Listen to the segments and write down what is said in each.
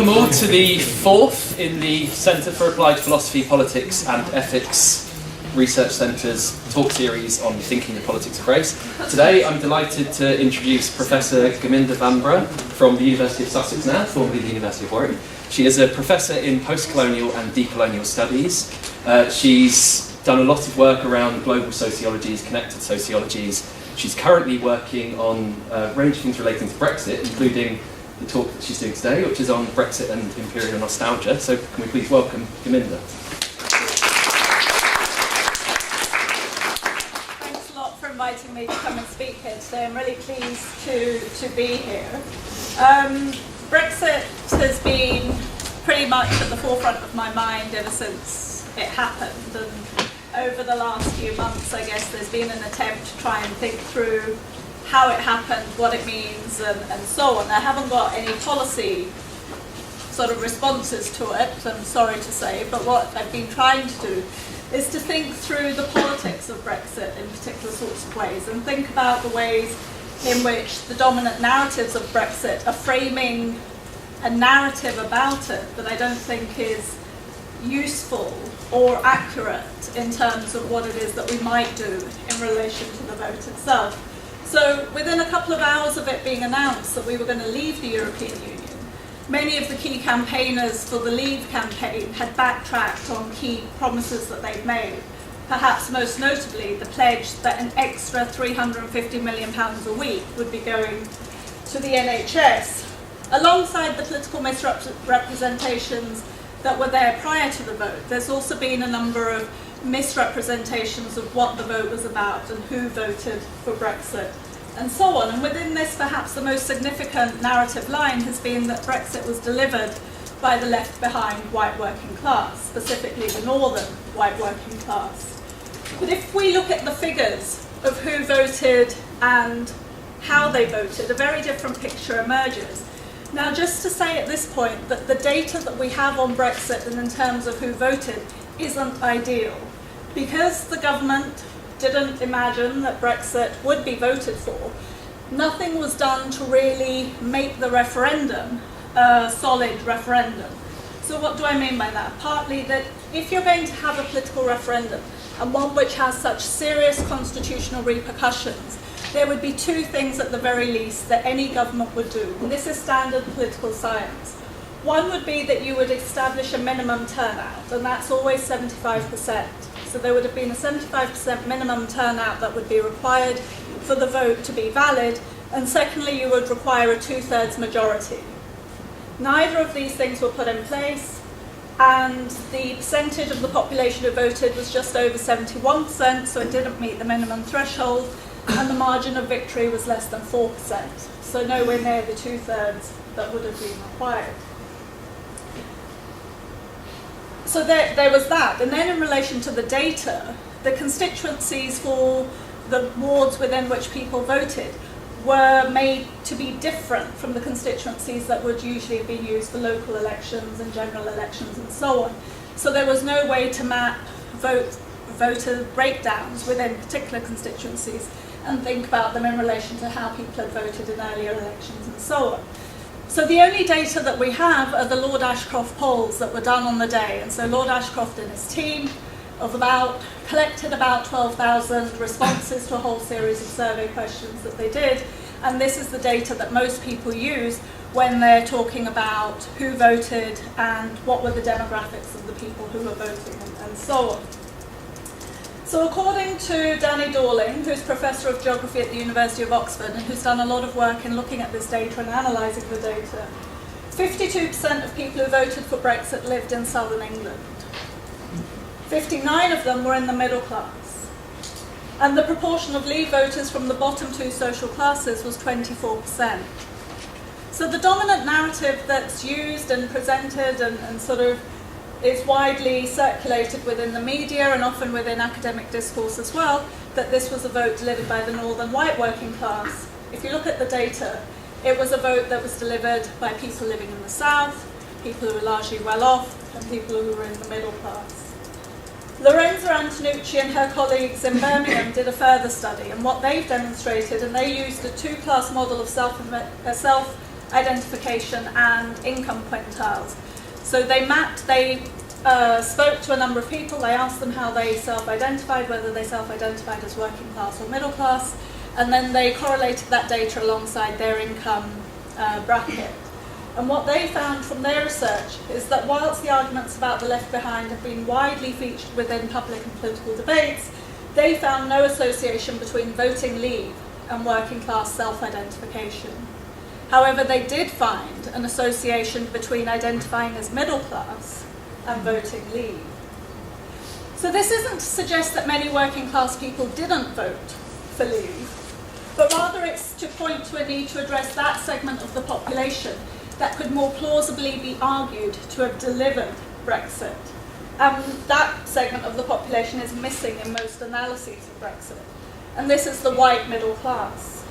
welcome all to the fourth in the Centre for Applied Philosophy, Politics and Ethics Research Centre's talk series on thinking the politics of race. Today I'm delighted to introduce Professor Gurminder Bhambra from the University of Sussex now, formerly the University of Warwick. She is a professor in postcolonial and decolonial studies. She's done a lot of work around global sociologies, connected sociologies. She's currently working on a range of things relating to Brexit, including the talk that she's doing today, which is on Brexit and Imperial nostalgia. So can we please welcome Gurminder? Thanks a lot for inviting me to come and speak here today. I'm really pleased to be here. Brexit has been pretty much at the forefront of my mind ever since it happened. And over the last few months, I guess, there's been an attempt to try and think through how it happened, what it means, and so on. I haven't got any policy sort of responses to it, I'm sorry to say, but what I've been trying to do is to think through the politics of Brexit in particular sorts of ways, and think about the ways in which the dominant narratives of Brexit are framing a narrative about it that I don't think is useful or accurate in terms of what it is that we might do in relation to the vote itself. So within a couple of hours of it being announced that we were going to leave the European Union, many of the key campaigners for the Leave campaign had backtracked on key promises that they'd made. Perhaps most notably the pledge that an extra £350 million a week would be going to the NHS, alongside the political misrepresentations that were there prior to the vote. There's also been a number of misrepresentations of what the vote was about and who voted for Brexit and so on. And within this, perhaps the most significant narrative line has been that Brexit was delivered by the left behind white working class, specifically the northern white working class. But if we look at the figures of who voted and how they voted, a very different picture emerges. Now, just to say at this point that the data that we have on Brexit and in terms of who voted isn't ideal, because the government didn't imagine that Brexit would be voted for. Nothing was done to really make the referendum a solid referendum. So what do I mean by that? Partly that if you're going to have a political referendum, and one which has such serious constitutional repercussions, there would be two things at the very least that any government would do, and this is standard political science. One would be that you would establish a minimum turnout, and that's always 75%. So there would have been a 75% minimum turnout that would be required for the vote to be valid, and secondly, you would require a 2/3 majority. Neither of these things were put in place, and the percentage of the population who voted was just over 71%, so it didn't meet the minimum threshold, and the margin of victory was less than 4%, so nowhere near the 2/3 that would have been required. So there was that. And then in relation to the data, the constituencies for the wards within which people voted were made to be different from the constituencies that would usually be used for local elections and general elections and so on. So there was no way to map voter breakdowns within particular constituencies and think about them in relation to how people had voted in earlier elections and so on. So the only data that we have are the Lord Ashcroft polls that were done on the day. And so Lord Ashcroft and his team collected about 12,000 responses to a whole series of survey questions that they did. And this is the data that most people use when they're talking about who voted and what were the demographics of the people who were voting and so on. So according to Danny Dorling, who's Professor of Geography at the University of Oxford and who's done a lot of work in looking at this data and analysing the data, 52% of people who voted for Brexit lived in southern England. 59 of them were in the middle class. And the proportion of Leave voters from the bottom two social classes was 24%. So the dominant narrative that's used and presented and sort of is widely circulated within the media and often within academic discourse as well, that this was a vote delivered by the northern white working class. If you look at the data, it was a vote that was delivered by people living in the south, people who were largely well off, and people who were in the middle class. Lorenza Antonucci and her colleagues in Birmingham did a further study, and what they've demonstrated, and they used a two-class model of self identification and income quintiles. So they spoke to a number of people, they asked them how they self-identified, whether they self-identified as working class or middle class, and then they correlated that data alongside their income bracket. And what they found from their research is that whilst the arguments about the left behind have been widely featured within public and political debates, they found no association between voting Leave and working class self-identification. However, they did find an association between identifying as middle class and voting Leave. So this isn't to suggest that many working class people didn't vote for Leave, but rather it's to point to a need to address that segment of the population that could more plausibly be argued to have delivered Brexit. That segment of the population is missing in most analyses of Brexit, and this is the white middle class.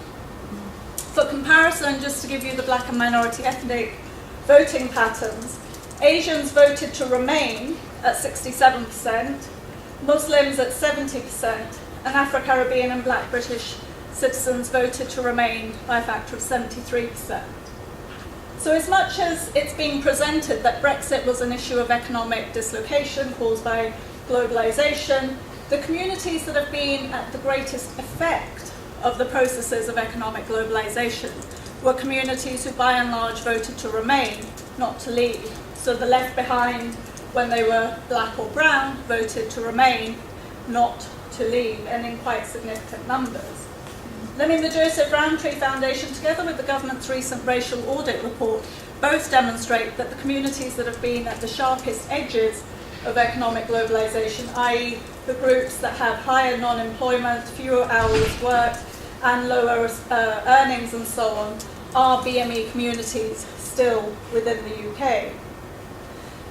For comparison, just to give you the black and minority ethnic voting patterns, Asians voted to remain at 67%, Muslims at 70%, and Afro-Caribbean and black British citizens voted to remain by a factor of 73%. So as much as it's being presented that Brexit was an issue of economic dislocation caused by globalisation, the communities that have been at the greatest effect of the processes of economic globalisation were communities who by and large voted to remain, not to leave. So the left behind, when they were black or brown, voted to remain, not to leave, and in quite significant numbers. Then in the Joseph Rowntree Foundation, together with the government's recent racial audit report, both demonstrate that the communities that have been at the sharpest edges of economic globalisation, i.e. the groups that have higher non-employment, fewer hours worked, and lower earnings and so on, are BME communities still within the UK.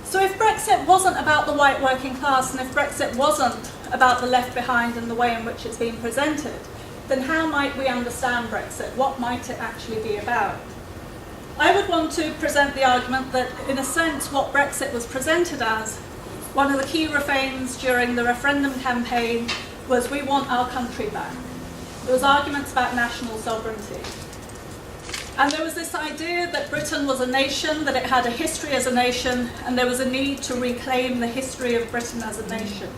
So if Brexit wasn't about the white working class, and if Brexit wasn't about the left behind and the way in which it's being presented, then how might we understand Brexit? What might it actually be about? I would want to present the argument that, in a sense, what Brexit was presented as, one of the key refrains during the referendum campaign was, "We want our country back." There was arguments about national sovereignty. And there was this idea that Britain was a nation, that it had a history as a nation, and there was a need to reclaim the history of Britain as a nation.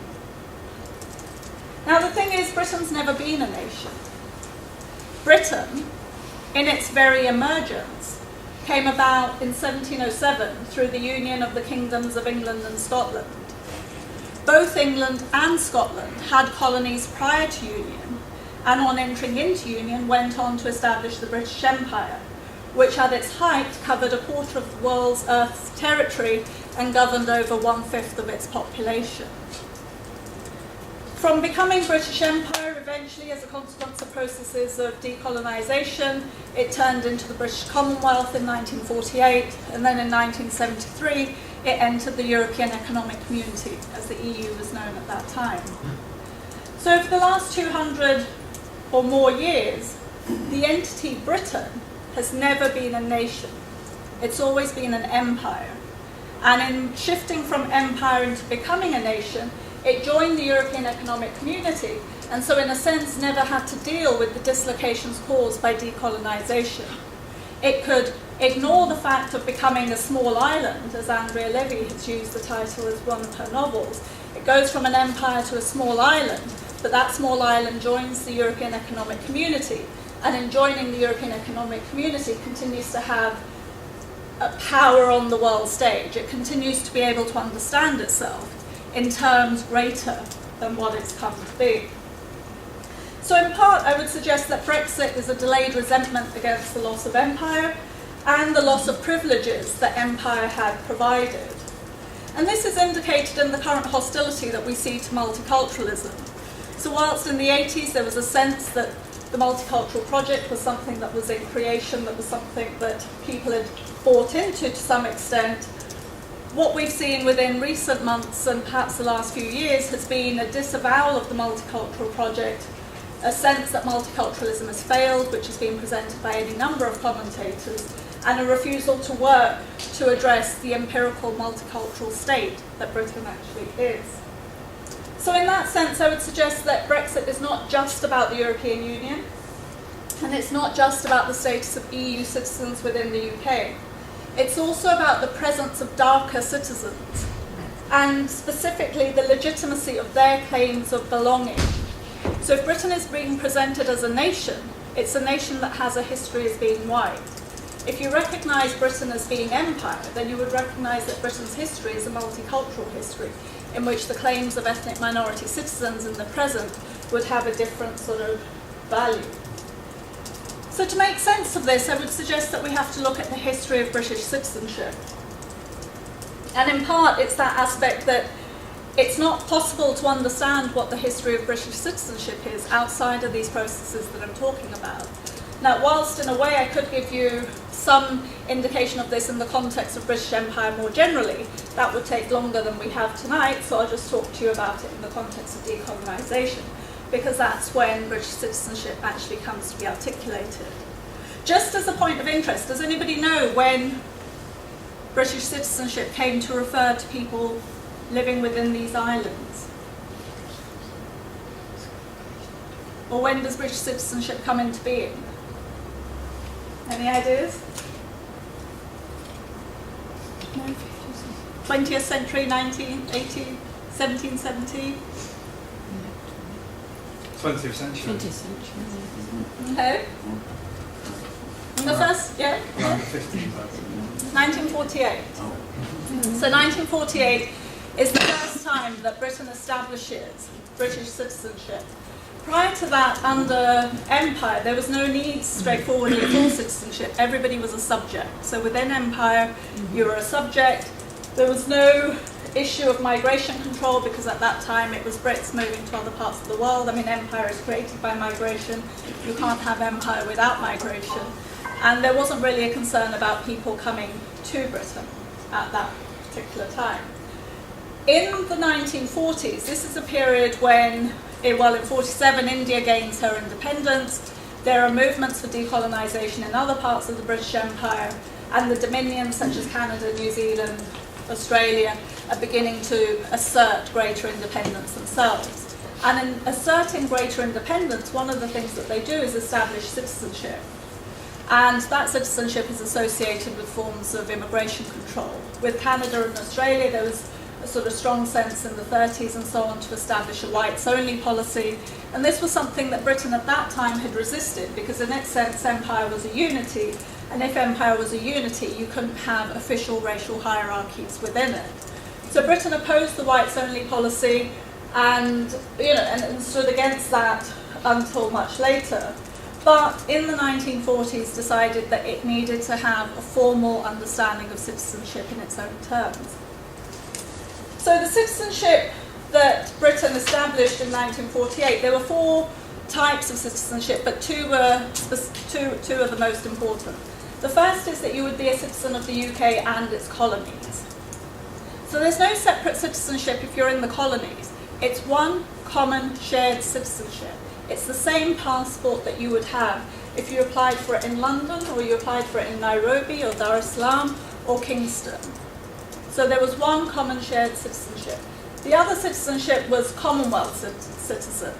Now the thing is, Britain's never been a nation. Britain, in its very emergence, came about in 1707 through the union of the kingdoms of England and Scotland. Both England and Scotland had colonies prior to union, and on entering into union went on to establish the British Empire, which at its height covered a quarter of the world's Earth's territory and governed over 1/5 of its population. From becoming British Empire, eventually as a consequence of processes of decolonisation, it turned into the British Commonwealth in 1948, and then in 1973 it entered the European Economic Community, as the EU was known at that time. So for the last 200 or more years, the entity Britain has never been a nation. It's always been an empire. And in shifting from empire into becoming a nation, it joined the European Economic Community, and so in a sense never had to deal with the dislocations caused by decolonisation. It could ignore the fact of becoming a small island, as Andrea Levy has used the title as one of her novels. It goes from an empire to a small island, but that small island joins the European Economic Community, and in joining the European Economic Community continues to have a power on the world stage. It continues to be able to understand itself in terms greater than what it's come to be. So in part, I would suggest that Brexit is a delayed resentment against the loss of empire and the loss of privileges that empire had provided. And this is indicated in the current hostility that we see to multiculturalism. So whilst in the 80s there was a sense that the multicultural project was something that was in creation, that was something that people had bought into to some extent, what we've seen within recent months and perhaps the last few years has been a disavowal of the multicultural project, a sense that multiculturalism has failed, which has been presented by any number of commentators, and a refusal to work to address the empirical multicultural state that Britain actually is. So in that sense, I would suggest that Brexit is not just about the European Union. And it's not just about the status of EU citizens within the UK. It's also about the presence of darker citizens, and specifically the legitimacy of their claims of belonging. So if Britain is being presented as a nation, it's a nation that has a history as being white. If you recognise Britain as being empire, then you would recognise that Britain's history is a multicultural history, in which the claims of ethnic minority citizens in the present would have a different sort of value. So to make sense of this, I would suggest that we have to look at the history of British citizenship. And in part, it's that aspect that it's not possible to understand what the history of British citizenship is outside of these processes that I'm talking about. Now, whilst in a way I could give you some indication of this in the context of British Empire more generally, that would take longer than we have tonight, so I'll just talk to you about it in the context of decolonisation, because that's when British citizenship actually comes to be articulated. Just as a point of interest, does anybody know when British citizenship came to refer to people living within these islands? Or when does British citizenship come into being? Any ideas? No? 20th century, 1918, 1770? 20th century. 20th century. Okay. And the first, yeah? Around the 50s, 1948. So 1948 is the first time that Britain establishes British citizenship. Prior to that, under Empire, there was no need straightforwardly for citizenship. Everybody was a subject. So within Empire, you were a subject. There was no issue of migration control, because at that time it was Brits moving to other parts of the world. I mean, Empire is created by migration. You can't have Empire without migration. And there wasn't really a concern about people coming to Britain at that particular time. In the 1940s, this is a period when, well, in 47, India gains her independence. There are movements for decolonisation in other parts of the British Empire, and the dominions such as Canada, New Zealand, Australia are beginning to assert greater independence themselves. And in asserting greater independence, one of the things that they do is establish citizenship. And that citizenship is associated with forms of immigration control. With Canada and Australia, there was a sort of strong sense in the 30s and so on to establish a whites-only policy. And this was something that Britain at that time had resisted, because in its sense, empire was a unity. And if empire was a unity, you couldn't have official racial hierarchies within it. So Britain opposed the whites-only policy and, and stood against that until much later. But in the 1940s decided that it needed to have a formal understanding of citizenship in its own terms. So the citizenship that Britain established in 1948, there were 4 types of citizenship, but two are the most important. The first is that you would be a citizen of the UK and its colonies. So there's no separate citizenship if you're in the colonies. It's one common shared citizenship. It's the same passport that you would have if you applied for it in London, or you applied for it in Nairobi or Dar es Salaam or Kingston. So there was one common shared citizenship. The other citizenship was Commonwealth citizen.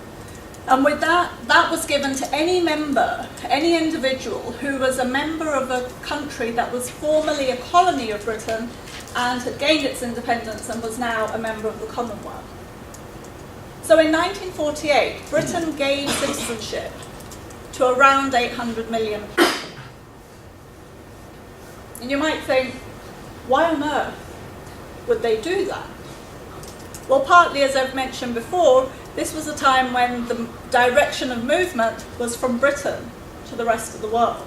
And with that, that was given to any member, any individual who was a member of a country that was formerly a colony of Britain and had gained its independence and was now a member of the Commonwealth. So in 1948, Britain gave citizenship to around 800 million people. And you might think, why on earth would they do that? Well, partly, as I've mentioned before, this was a time when the direction of movement was from Britain to the rest of the world.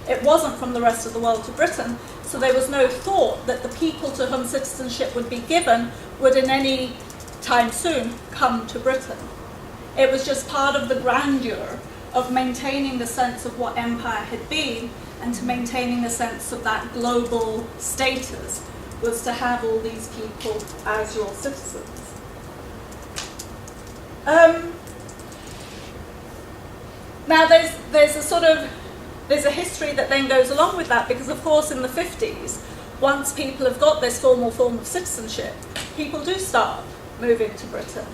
It wasn't from the rest of the world to Britain, so there was no thought that the people to whom citizenship would be given would in any time soon come to Britain. It was just part of the grandeur of maintaining the sense of what empire had been, and to maintaining the sense of that global status was to have all these people as your citizens. Now there's a history that then goes along with that, because of course in the 50s, once people have got this formal form of citizenship, people do start moving to Britain.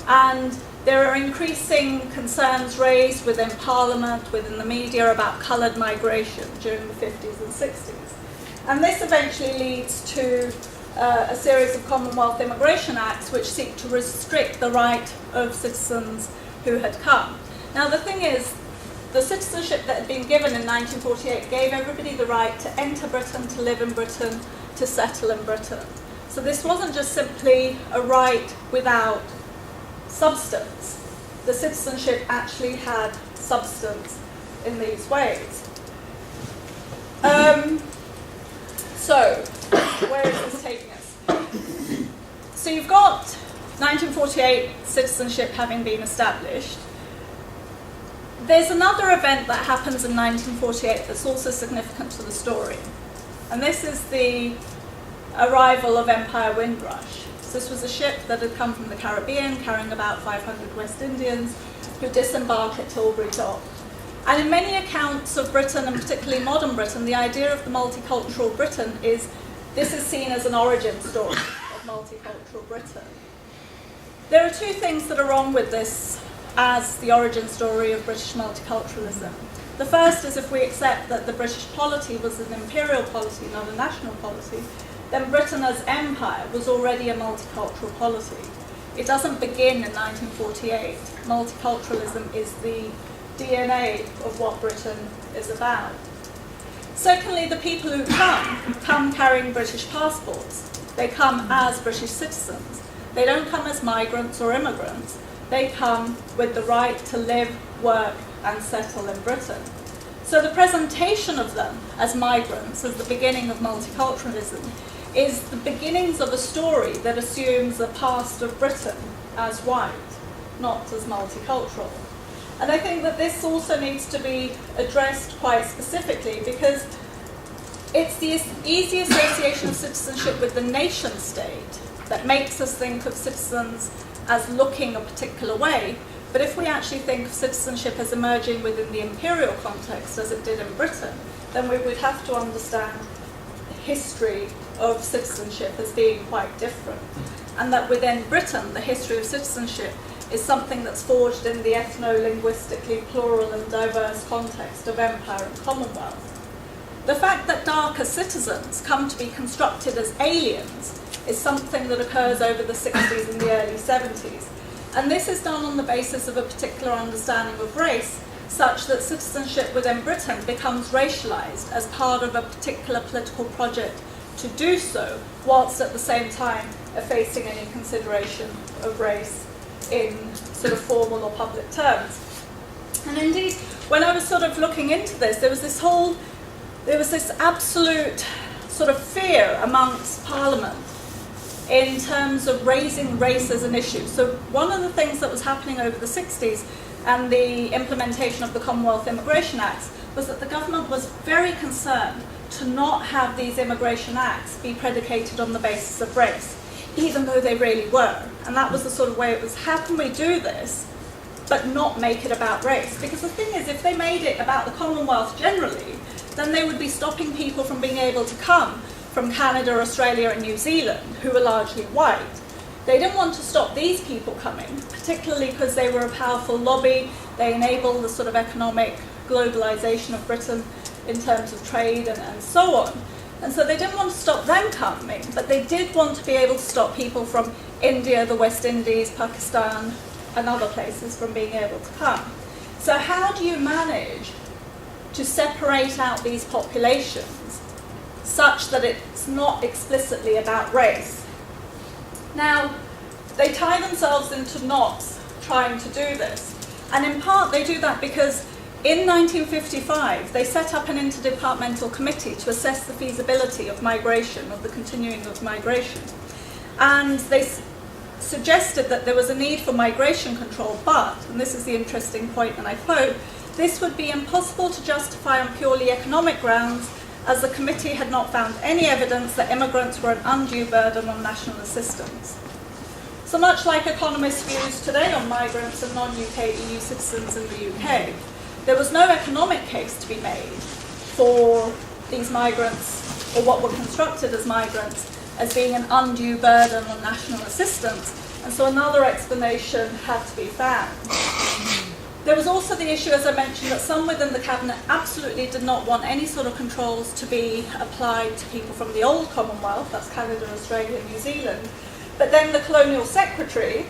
And There are increasing concerns raised within Parliament, within the media, about coloured migration during the 50s and 60s. And this eventually leads to a series of Commonwealth Immigration Acts which seek to restrict the right of citizens who had come. Now the thing is, the citizenship that had been given in 1948 gave everybody the right to enter Britain, to live in Britain, to settle in Britain. So this wasn't just simply a right without substance. The citizenship actually had substance in these ways. So, where is this taking us? So you've got 1948 citizenship having been established. There's another event that happens in 1948 that's also significant to the story. And this is the arrival of Empire Windrush. So this was a ship that had come from the Caribbean carrying about 500 West Indians who disembarked at Tilbury Dock. And in many accounts of Britain, and particularly modern Britain, the idea of the multicultural Britain is this is seen as an origin story of multicultural Britain. There are two things that are wrong with this as the origin story of British multiculturalism. The first is if we accept that the British polity was an imperial polity, not a national polity, then Britain as empire was already a multicultural polity. It doesn't begin in 1948. Multiculturalism is the DNA of what Britain is about. Secondly, the people who come carrying British passports. They come as British citizens. They don't come as migrants or immigrants. They come with the right to live, work, and settle in Britain. So the presentation of them as migrants, as the beginning of multiculturalism, is the beginnings of a story that assumes the past of Britain as white, not as multicultural. And I think that this also needs to be addressed quite specifically because it's the easy association of citizenship with the nation state that makes us think of citizens as looking a particular way. But if we actually think of citizenship as emerging within the imperial context, as it did in Britain, then we would have to understand the history of citizenship as being quite different. And that within Britain, the history of citizenship is something that's forged in the ethno-linguistically plural and diverse context of empire and commonwealth. The fact that darker citizens come to be constructed as aliens is something that occurs over the 60s and the early 70s. And this is done on the basis of a particular understanding of race, such that citizenship within Britain becomes racialised as part of a particular political project to do so, whilst at the same time effacing any consideration of race in sort of formal or public terms. And indeed, when I was sort of looking into this, there was this absolute sort of fear amongst Parliament in terms of raising race as an issue. So one of the things that was happening over the 60s and the implementation of the Commonwealth Immigration Acts was that the government was very concerned to not have these immigration acts be predicated on the basis of race, even though they really were. And that was the sort of way it was, how can we do this, but not make it about race? Because the thing is, if they made it about the Commonwealth generally, then they would be stopping people from being able to come from Canada, Australia, and New Zealand, who were largely white. They didn't want to stop these people coming, particularly because they were a powerful lobby. They enabled the sort of economic globalization of Britain in terms of trade and so on. And so they didn't want to stop them coming, but they did want to be able to stop people from India, the West Indies, Pakistan, and other places from being able to come. So how do you manage to separate out these populations such that it's not explicitly about race? Now, they tie themselves into knots trying to do this. And in part, they do that because in 1955, they set up an interdepartmental committee to assess the feasibility of migration, of the continuing of migration. And they suggested that there was a need for migration control, but, and this is the interesting point, and I quote, this would be impossible to justify on purely economic grounds, as the committee had not found any evidence that immigrants were an undue burden on national assistance. So much like economists' views today on migrants and non-UK EU citizens in the UK, there was no economic case to be made for these migrants, or what were constructed as migrants, as being an undue burden on national assistance. And so another explanation had to be found. There was also the issue, as I mentioned, that some within the cabinet absolutely did not want any sort of controls to be applied to people from the old Commonwealth, that's Canada, Australia, New Zealand. But then the Colonial Secretary,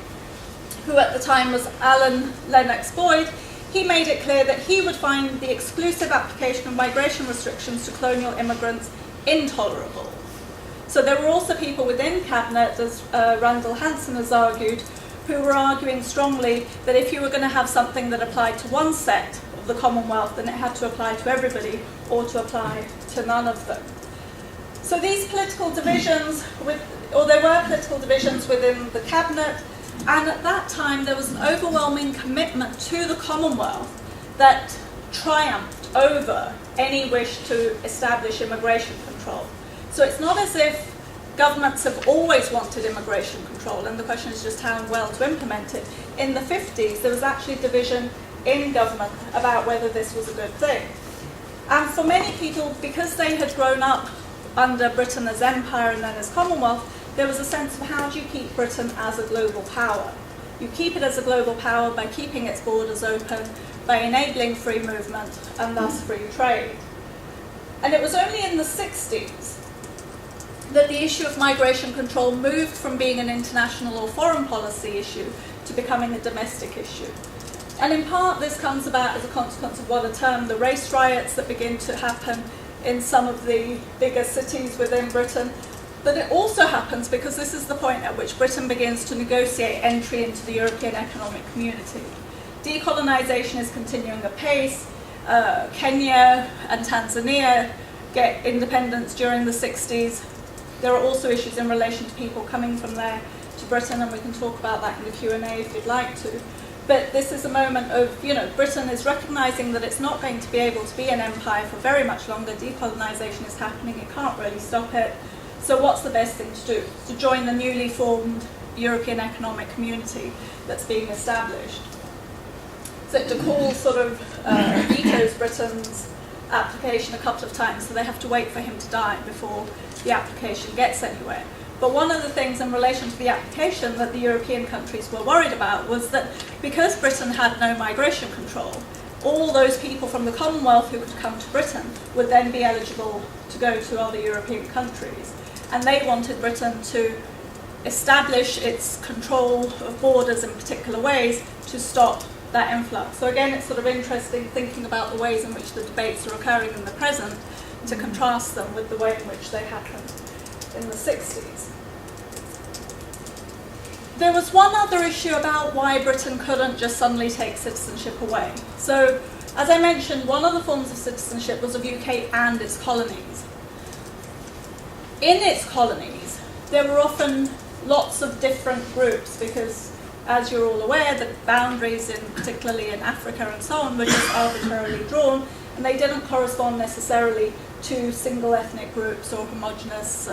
who at the time was Alan Lennox Boyd, he made it clear that he would find the exclusive application of migration restrictions to colonial immigrants intolerable. So there were also people within Cabinet, as Randall Hansen has argued, who were arguing strongly that if you were going to have something that applied to one set of the Commonwealth, then it had to apply to everybody or to apply to none of them. So these political divisions, there were political divisions within the Cabinet, and at that time there was an overwhelming commitment to the Commonwealth that triumphed over any wish to establish immigration control. So it's not as if governments have always wanted immigration control, and the question is just how well to implement it. In the 50s, there was actually division in government about whether this was a good thing. And for many people, because they had grown up under Britain as empire and then as Commonwealth, there was a sense of how do you keep Britain as a global power? You keep it as a global power by keeping its borders open, by enabling free movement and thus free trade. And it was only in the 60s that the issue of migration control moved from being an international or foreign policy issue to becoming a domestic issue. And in part this comes about as a consequence of what are termed the race riots that begin to happen in some of the bigger cities within Britain. But it also happens because this is the point at which Britain begins to negotiate entry into the European Economic Community. Decolonisation is continuing apace. Kenya and Tanzania get independence during the 60s. There are also issues in relation to people coming from there to Britain, and we can talk about that in the Q&A if you'd like to. But this is a moment of, Britain is recognising that it's not going to be able to be an empire for very much longer. Decolonisation is happening, it can't really stop it. So what's the best thing to do? To join the newly formed European Economic Community that's being established. So de Gaulle sort of vetoes Britain's application a couple of times, so they have to wait for him to die before the application gets anywhere. But one of the things in relation to the application that the European countries were worried about was that because Britain had no migration control, all those people from the Commonwealth who could come to Britain would then be eligible to go to other European countries. And they wanted Britain to establish its control of borders in particular ways to stop that influx. So again, it's sort of interesting thinking about the ways in which the debates are occurring in the present to contrast them with the way in which they happened in the 60s. There was one other issue about why Britain couldn't just suddenly take citizenship away. So, as I mentioned, one of the forms of citizenship was of UK and its colonies. In its colonies, there were often lots of different groups because, as you're all aware, the boundaries, particularly in Africa and so on, were just arbitrarily drawn, and they didn't correspond necessarily to single ethnic groups or homogenous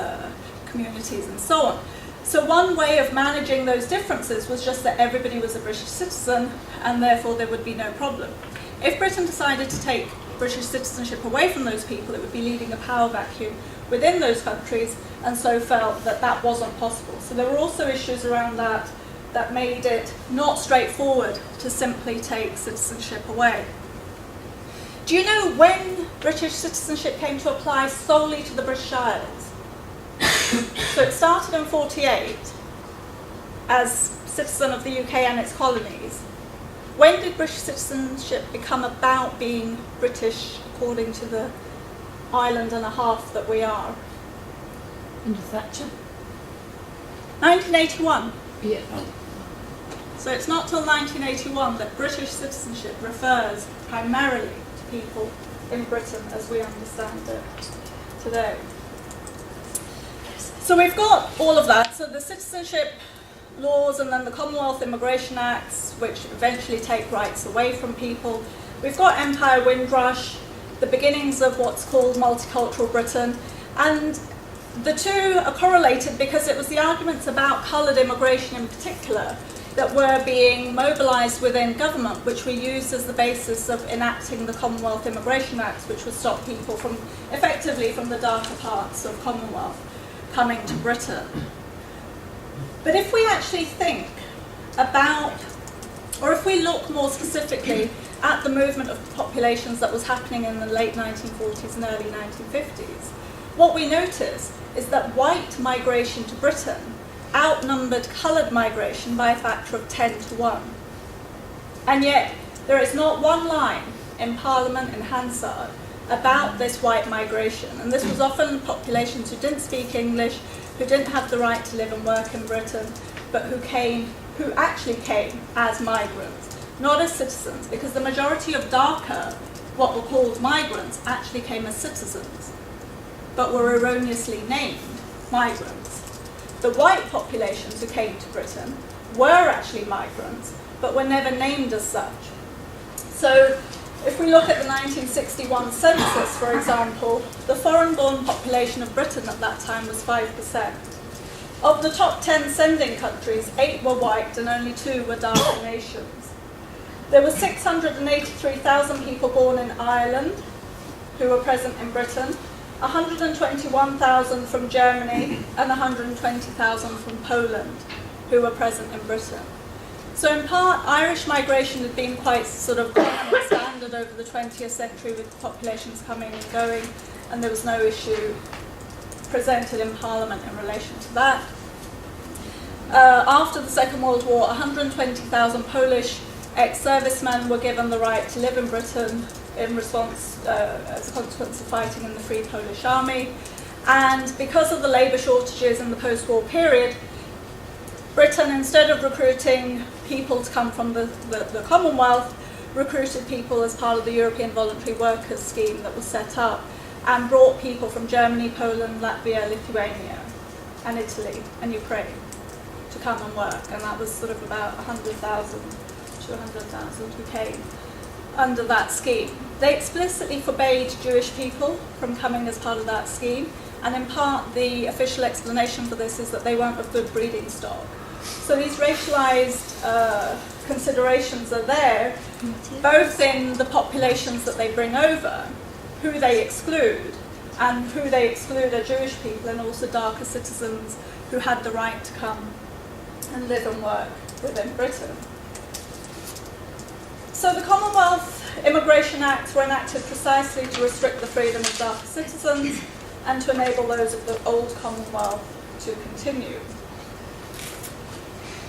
communities and so on. So one way of managing those differences was just that everybody was a British citizen, and therefore there would be no problem. If Britain decided to take British citizenship away from those people, it would be leaving a power vacuum within those countries, and so felt that that wasn't possible. So there were also issues around that made it not straightforward to simply take citizenship away. Do you know when British citizenship came to apply solely to the British Isles? So it started in 1948 as citizen of the UK and its colonies. When did British citizenship become about being British according to the island and a half that we are? Under Thatcher? 1981. Yeah. So it's not till 1981 that British citizenship refers primarily to people in Britain as we understand it today. So we've got all of that. So the citizenship laws and then the Commonwealth Immigration Acts, which eventually take rights away from people. We've got Empire Windrush, the beginnings of what's called Multicultural Britain, and the two are correlated because it was the arguments about coloured immigration in particular that were being mobilised within government, which were used as the basis of enacting the Commonwealth Immigration Acts, which would stop people from, effectively from the darker parts of Commonwealth, coming to Britain. But if we actually think about, or if we look more specifically at the movement of populations that was happening in the late 1940s and early 1950s, what we notice is that white migration to Britain outnumbered coloured migration by a factor of 10 to 1. And yet, there is not one line in Parliament in Hansard about this white migration. And this was often populations who didn't speak English, who didn't have the right to live and work in Britain, but who actually came as migrants, not as citizens, because the majority of darker, what were called migrants, actually came as citizens, but were erroneously named migrants. The white populations who came to Britain were actually migrants, but were never named as such. So if we look at the 1961 census, for example, the foreign-born population of Britain at that time was 5%. Of the top 10 sending countries, 8 were white and only 2 were darker nations. There were 683,000 people born in Ireland who were present in Britain, 121,000 from Germany and 120,000 from Poland who were present in Britain. So in part, Irish migration had been quite sort of common and standard over the 20th century with populations coming and going, and there was no issue presented in Parliament in relation to that. After the Second World War, 120,000 Polish ex-servicemen were given the right to live in Britain in response, as a consequence of fighting in the Free Polish Army. And because of the labour shortages in the post-war period, Britain, instead of recruiting people to come from the Commonwealth, recruited people as part of the European Voluntary Workers Scheme that was set up, and brought people from Germany, Poland, Latvia, Lithuania, and Italy, and Ukraine to come and work. And that was sort of about 100,000 to 100,000 who came under that scheme. They explicitly forbade Jewish people from coming as part of that scheme, and in part the official explanation for this is that they weren't of good breeding stock. So these racialized considerations are there, both in the populations that they bring over, who they exclude, and who they exclude are Jewish people and also darker citizens who had the right to come and live and work within Britain. So the Commonwealth Immigration Acts were enacted precisely to restrict the freedom of darker citizens and to enable those of the old Commonwealth to continue.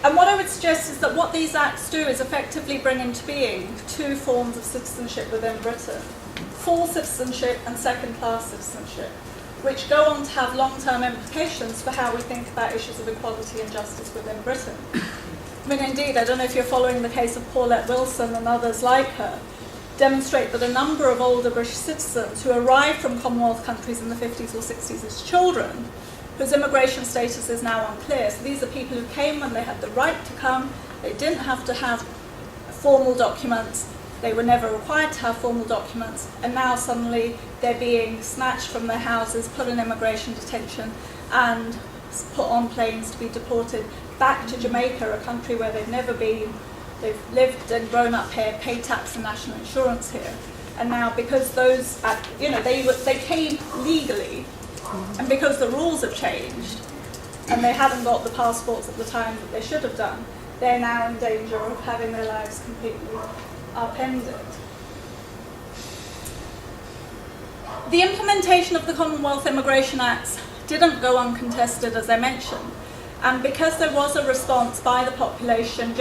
And what I would suggest is that what these acts do is effectively bring into being 2 forms of citizenship within Britain: full citizenship and second-class citizenship, which go on to have long-term implications for how we think about issues of equality and justice within Britain. I mean, indeed, I don't know if you're following the case of Paulette Wilson and others like her, demonstrate that a number of older British citizens who arrived from Commonwealth countries in the 50s or 60s as children, whose immigration status is now unclear. So these are people who came when they had the right to come, they didn't have to have formal documents, they were never required to have formal documents, and now suddenly they're being snatched from their houses, put in immigration detention, and put on planes to be deported back to Jamaica, a country where they've never been. They've lived and grown up here, paid tax and national insurance here, and now because those, they came legally, and because the rules have changed, and they haven't got the passports at the time that they should have done, they're now in danger of having their lives completely upended. The implementation of the Commonwealth Immigration Acts didn't go uncontested, as I mentioned, and because there was a response by the population,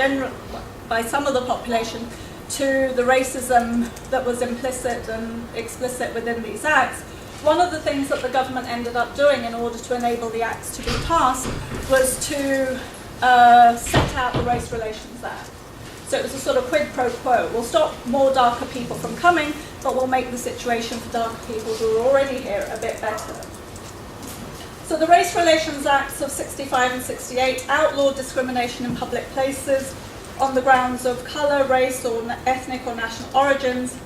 by some of the population, to the racism that was implicit and explicit within these acts, one of the things that the government ended up doing in order to enable the acts to be passed was to set out the Race Relations Act. So it was a sort of quid pro quo. We'll stop more darker people from coming, but we'll make the situation for darker people who are already here a bit better. So the Race Relations Acts of 65 and 68 outlawed discrimination in public places on the grounds of colour, race, or ethnic or national origins,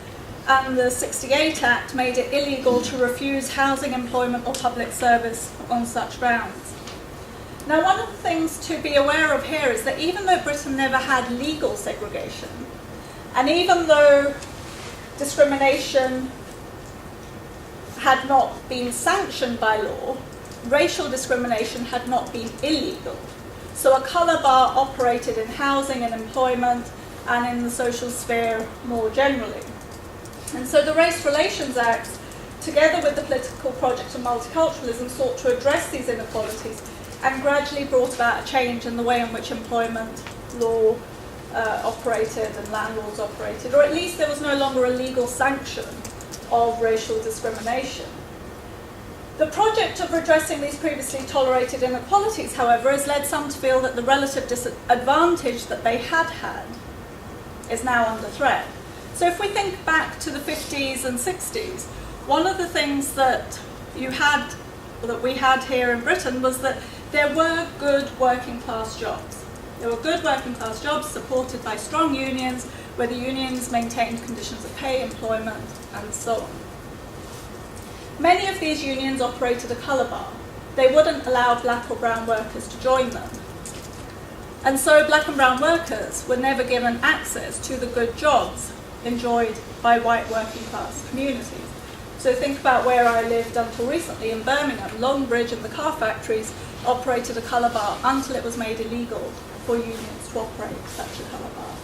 and the 68 Act made it illegal to refuse housing, employment, or public service on such grounds. Now, one of the things to be aware of here is that even though Britain never had legal segregation, and even though discrimination had not been sanctioned by law, racial discrimination had not been illegal. So a colour bar operated in housing and employment and in the social sphere more generally. And so the Race Relations Act, together with the political project of multiculturalism, sought to address these inequalities and gradually brought about a change in the way in which employment law operated and landlords operated, or at least there was no longer a legal sanction of racial discrimination. The project of redressing these previously tolerated inequalities, however, has led some to feel that the relative disadvantage that they had had is now under threat. So if we think back to the 50s and 60s, one of the things that we had here in Britain was that there were good working class jobs. There were good working class jobs supported by strong unions, where the unions maintained conditions of pay, employment, and so on. Many of these unions operated a colour bar. They wouldn't allow black or brown workers to join them. And so black and brown workers were never given access to the good jobs enjoyed by white working class communities. So think about where I lived until recently in Birmingham. Longbridge and the car factories operated a colour bar until it was made illegal for unions to operate such a colour bar.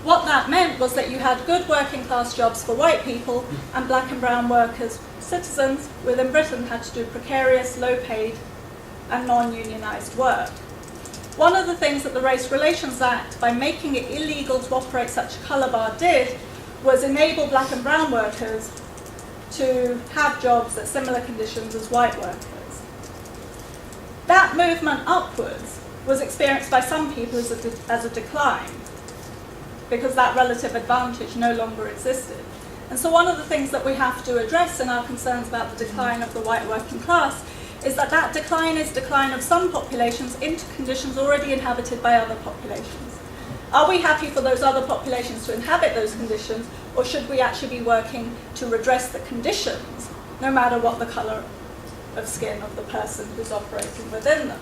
What that meant was that you had good working class jobs for white people, and black and brown workers, citizens within Britain, had to do precarious, low paid and non-unionised work. One of the things that the Race Relations Act, by making it illegal to operate such a colour bar, did was enable black and brown workers to have jobs at similar conditions as white workers. That movement upwards was experienced by some people as a decline, because that relative advantage no longer existed. And so one of the things that we have to address in our concerns about the decline of the white working class is that that decline is decline of some populations into conditions already inhabited by other populations. Are we happy for those other populations to inhabit those conditions, or should we actually be working to redress the conditions, no matter what the colour of skin of the person who's operating within them?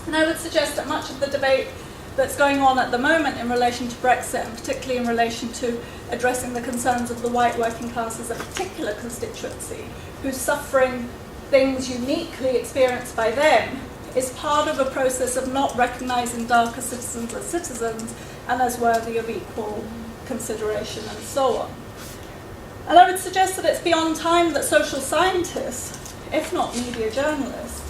And I would suggest that much of the debate that's going on at the moment in relation to Brexit, and particularly in relation to addressing the concerns of the white working class as a particular constituency, who's suffering things uniquely experienced by them, is part of a process of not recognising darker citizens as citizens and as worthy of equal consideration and so on. And I would suggest that it's beyond time that social scientists, if not media journalists,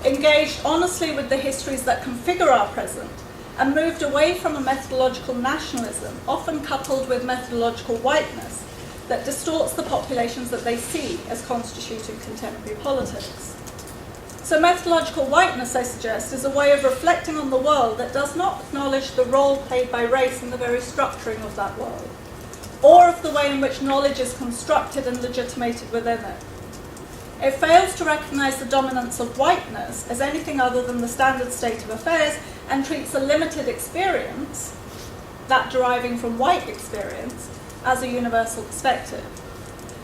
engaged honestly with the histories that configure our present and moved away from a methodological nationalism, often coupled with methodological whiteness, that distorts the populations that they see as constituting contemporary politics. So methodological whiteness, I suggest, is a way of reflecting on the world that does not acknowledge the role played by race in the very structuring of that world, or of the way in which knowledge is constructed and legitimated within it. It fails to recognise the dominance of whiteness as anything other than the standard state of affairs, and treats a limited experience, that deriving from white experience, as a universal perspective.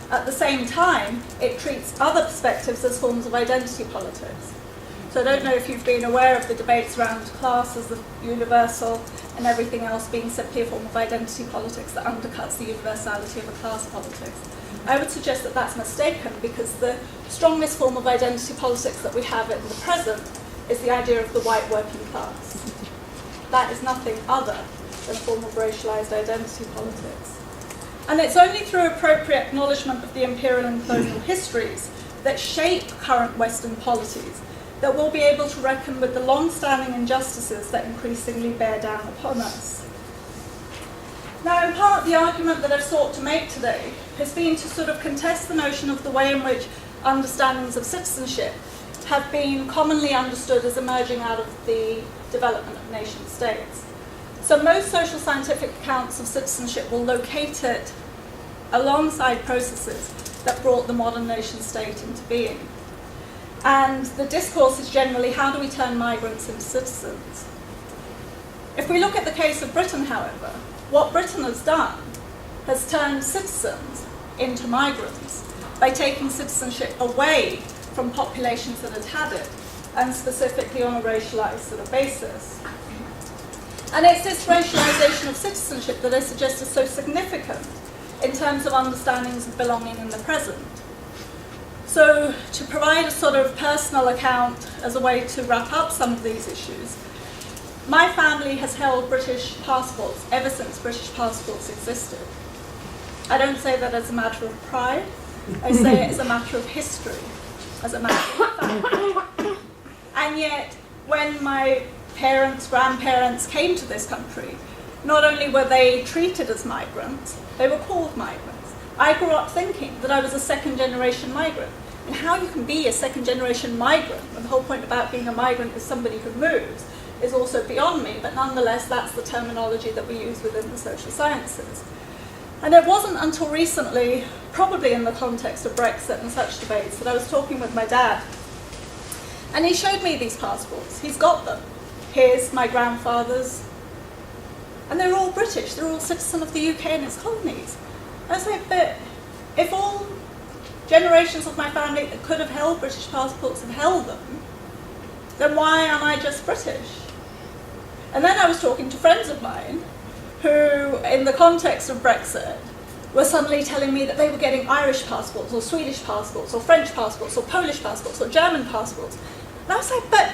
At the same time, it treats other perspectives as forms of identity politics. So I don't know if you've been aware of the debates around class as the universal and everything else being simply a form of identity politics that undercuts the universality of a class politics. I would suggest that that's mistaken, because the strongest form of identity politics that we have in the present is the idea of the white working class. That is nothing other than a form of racialised identity politics. And it's only through appropriate acknowledgement of the imperial and colonial histories that shape current Western polities that we'll be able to reckon with the long-standing injustices that increasingly bear down upon us. Now, in part, the argument that I've sought to make today has been to sort of contest the notion of the way in which understandings of citizenship have been commonly understood as emerging out of the development of nation states. So most social scientific accounts of citizenship will locate it alongside processes that brought the modern nation state into being. And the discourse is generally, how do we turn migrants into citizens? If we look at the case of Britain, however, what Britain has done has turned citizens into migrants by taking citizenship away from populations that had had it, and specifically on a racialised sort of basis. And it's this racialisation of citizenship that I suggest is so significant in terms of understandings of belonging in the present. So to provide a sort of personal account as a way to wrap up some of these issues, my family has held British passports ever since British passports existed. I don't say that as a matter of pride, I say it as a matter of history, as a matter of fact. And yet, when my parents, grandparents came to this country, not only were they treated as migrants, they were called migrants. I grew up thinking that I was a second-generation migrant. And how you can be a second-generation migrant, when the whole point about being a migrant is somebody who moves, is also beyond me, but nonetheless that's the terminology that we use within the social sciences. And it wasn't until recently, probably in the context of Brexit and such debates, that I was talking with my dad. And he showed me these passports. He's got them. His, my grandfather's. And they're all British. They're all citizens of the UK and its colonies. I was like, but if all generations of my family that could have held British passports have held them, then why am I just British? And then I was talking to friends of mine who, in the context of Brexit, were suddenly telling me that they were getting Irish passports or Swedish passports or French passports or Polish passports or German passports. And I was like, but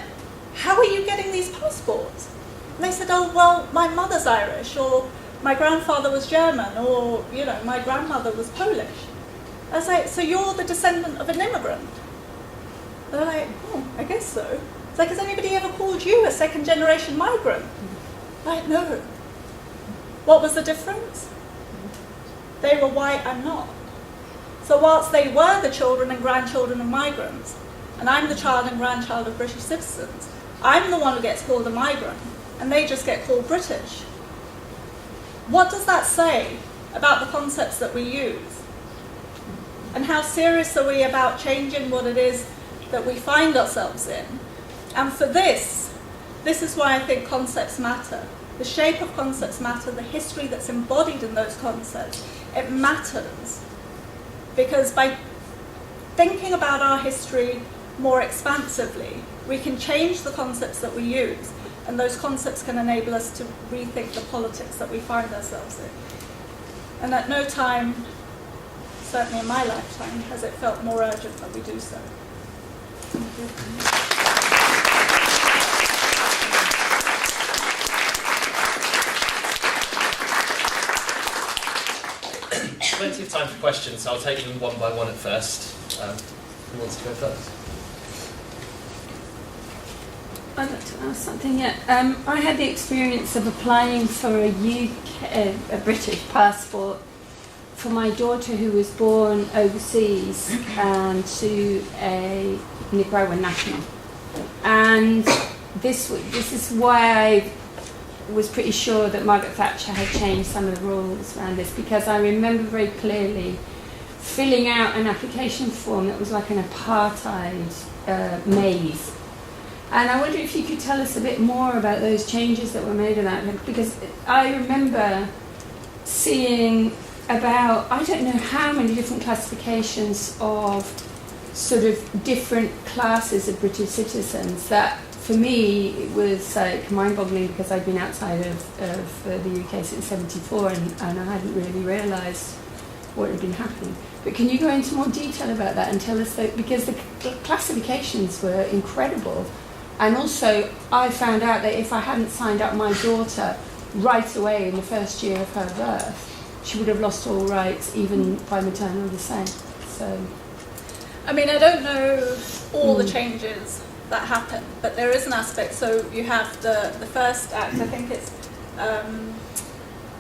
how are you getting these passports? And they said, oh, well, my mother's Irish, or my grandfather was German, or, you know, my grandmother was Polish. I was like, so you're the descendant of an immigrant? They're like, oh, I guess so. It's like, has anybody ever called you a second-generation migrant? Like, no. What was the difference? They were white, I'm not. So whilst they were the children and grandchildren of migrants, and I'm the child and grandchild of British citizens, I'm the one who gets called a migrant, and they just get called British. What does that say about the concepts that we use? And how serious are we about changing what it is that we find ourselves in? And for this is why I think concepts matter. The shape of concepts matter, the history that's embodied in those concepts, it matters. Because by thinking about our history more expansively, we can change the concepts that we use, and those concepts can enable us to rethink the politics that we find ourselves in. And at no time, certainly in my lifetime, has it felt more urgent that we do so. Thank you. Plenty of time for questions, so I'll take them one by one at first. Who wants to go first? I'd like to ask something. Yeah, I had the experience of applying for a British passport for my daughter who was born overseas and to a Nicaraguan national. And this is why I was pretty sure that Margaret Thatcher had changed some of the rules around this, because I remember very clearly filling out an application form that was like an apartheid maze. And I wonder if you could tell us a bit more about those changes that were made in that, because I remember seeing about, I don't know how many different classifications of sort of different classes of British citizens that for me it was mind-boggling, because I'd been outside of the UK since '74 and I hadn't really realised what had been happening. But can you go into more detail about that and tell us that, because the classifications were incredible. And also, I found out that if I hadn't signed up my daughter right away in the first year of her birth, she would have lost all rights, even by maternal descent. So, I mean, I don't know all the changes that happened, but there is an aspect. So you have the first act, I think it's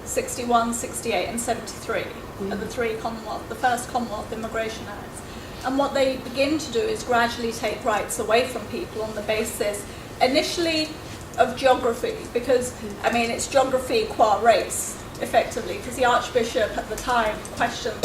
61, 68 and 73 are the three Commonwealth, the first Commonwealth Immigration Acts. And what they begin to do is gradually take rights away from people on the basis, initially, of geography, because, I mean, it's geography qua race, effectively, because the Archbishop at the time questions,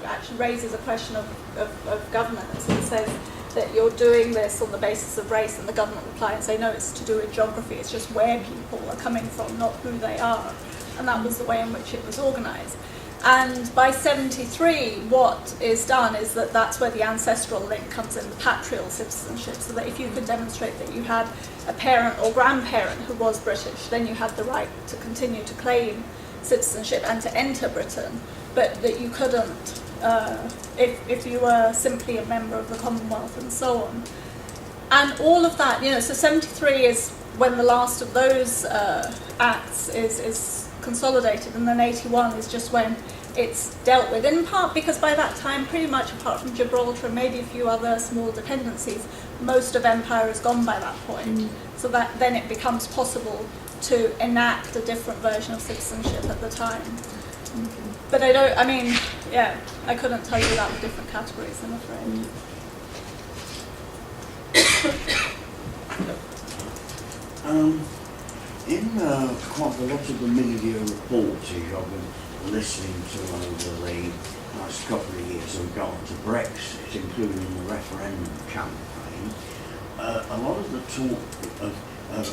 actually raises a question of governance and says that you're doing this on the basis of race, and the government reply and say, no, it's to do with geography, it's just where people are coming from, not who they are. And that was the way in which it was organised. And by 73, what is done is that's where the ancestral link comes in, the patrial citizenship, so that if you could demonstrate that you had a parent or grandparent who was British, then you had the right to continue to claim citizenship and to enter Britain, but that you couldn't if you were simply a member of the Commonwealth and so on. And all of that, so 73 is when the last of those acts is consolidated, and then 81 is just when it's dealt with, in part because by that time, pretty much apart from Gibraltar and maybe a few other small dependencies, most of empire is gone by that point. So that then it becomes possible to enact a different version of citizenship at the time. But I couldn't tell you that with different categories, I'm afraid. In quite a lot of the media reporting I've been listening to over the last couple of years in regard to Brexit, including the referendum campaign, a lot of the talk of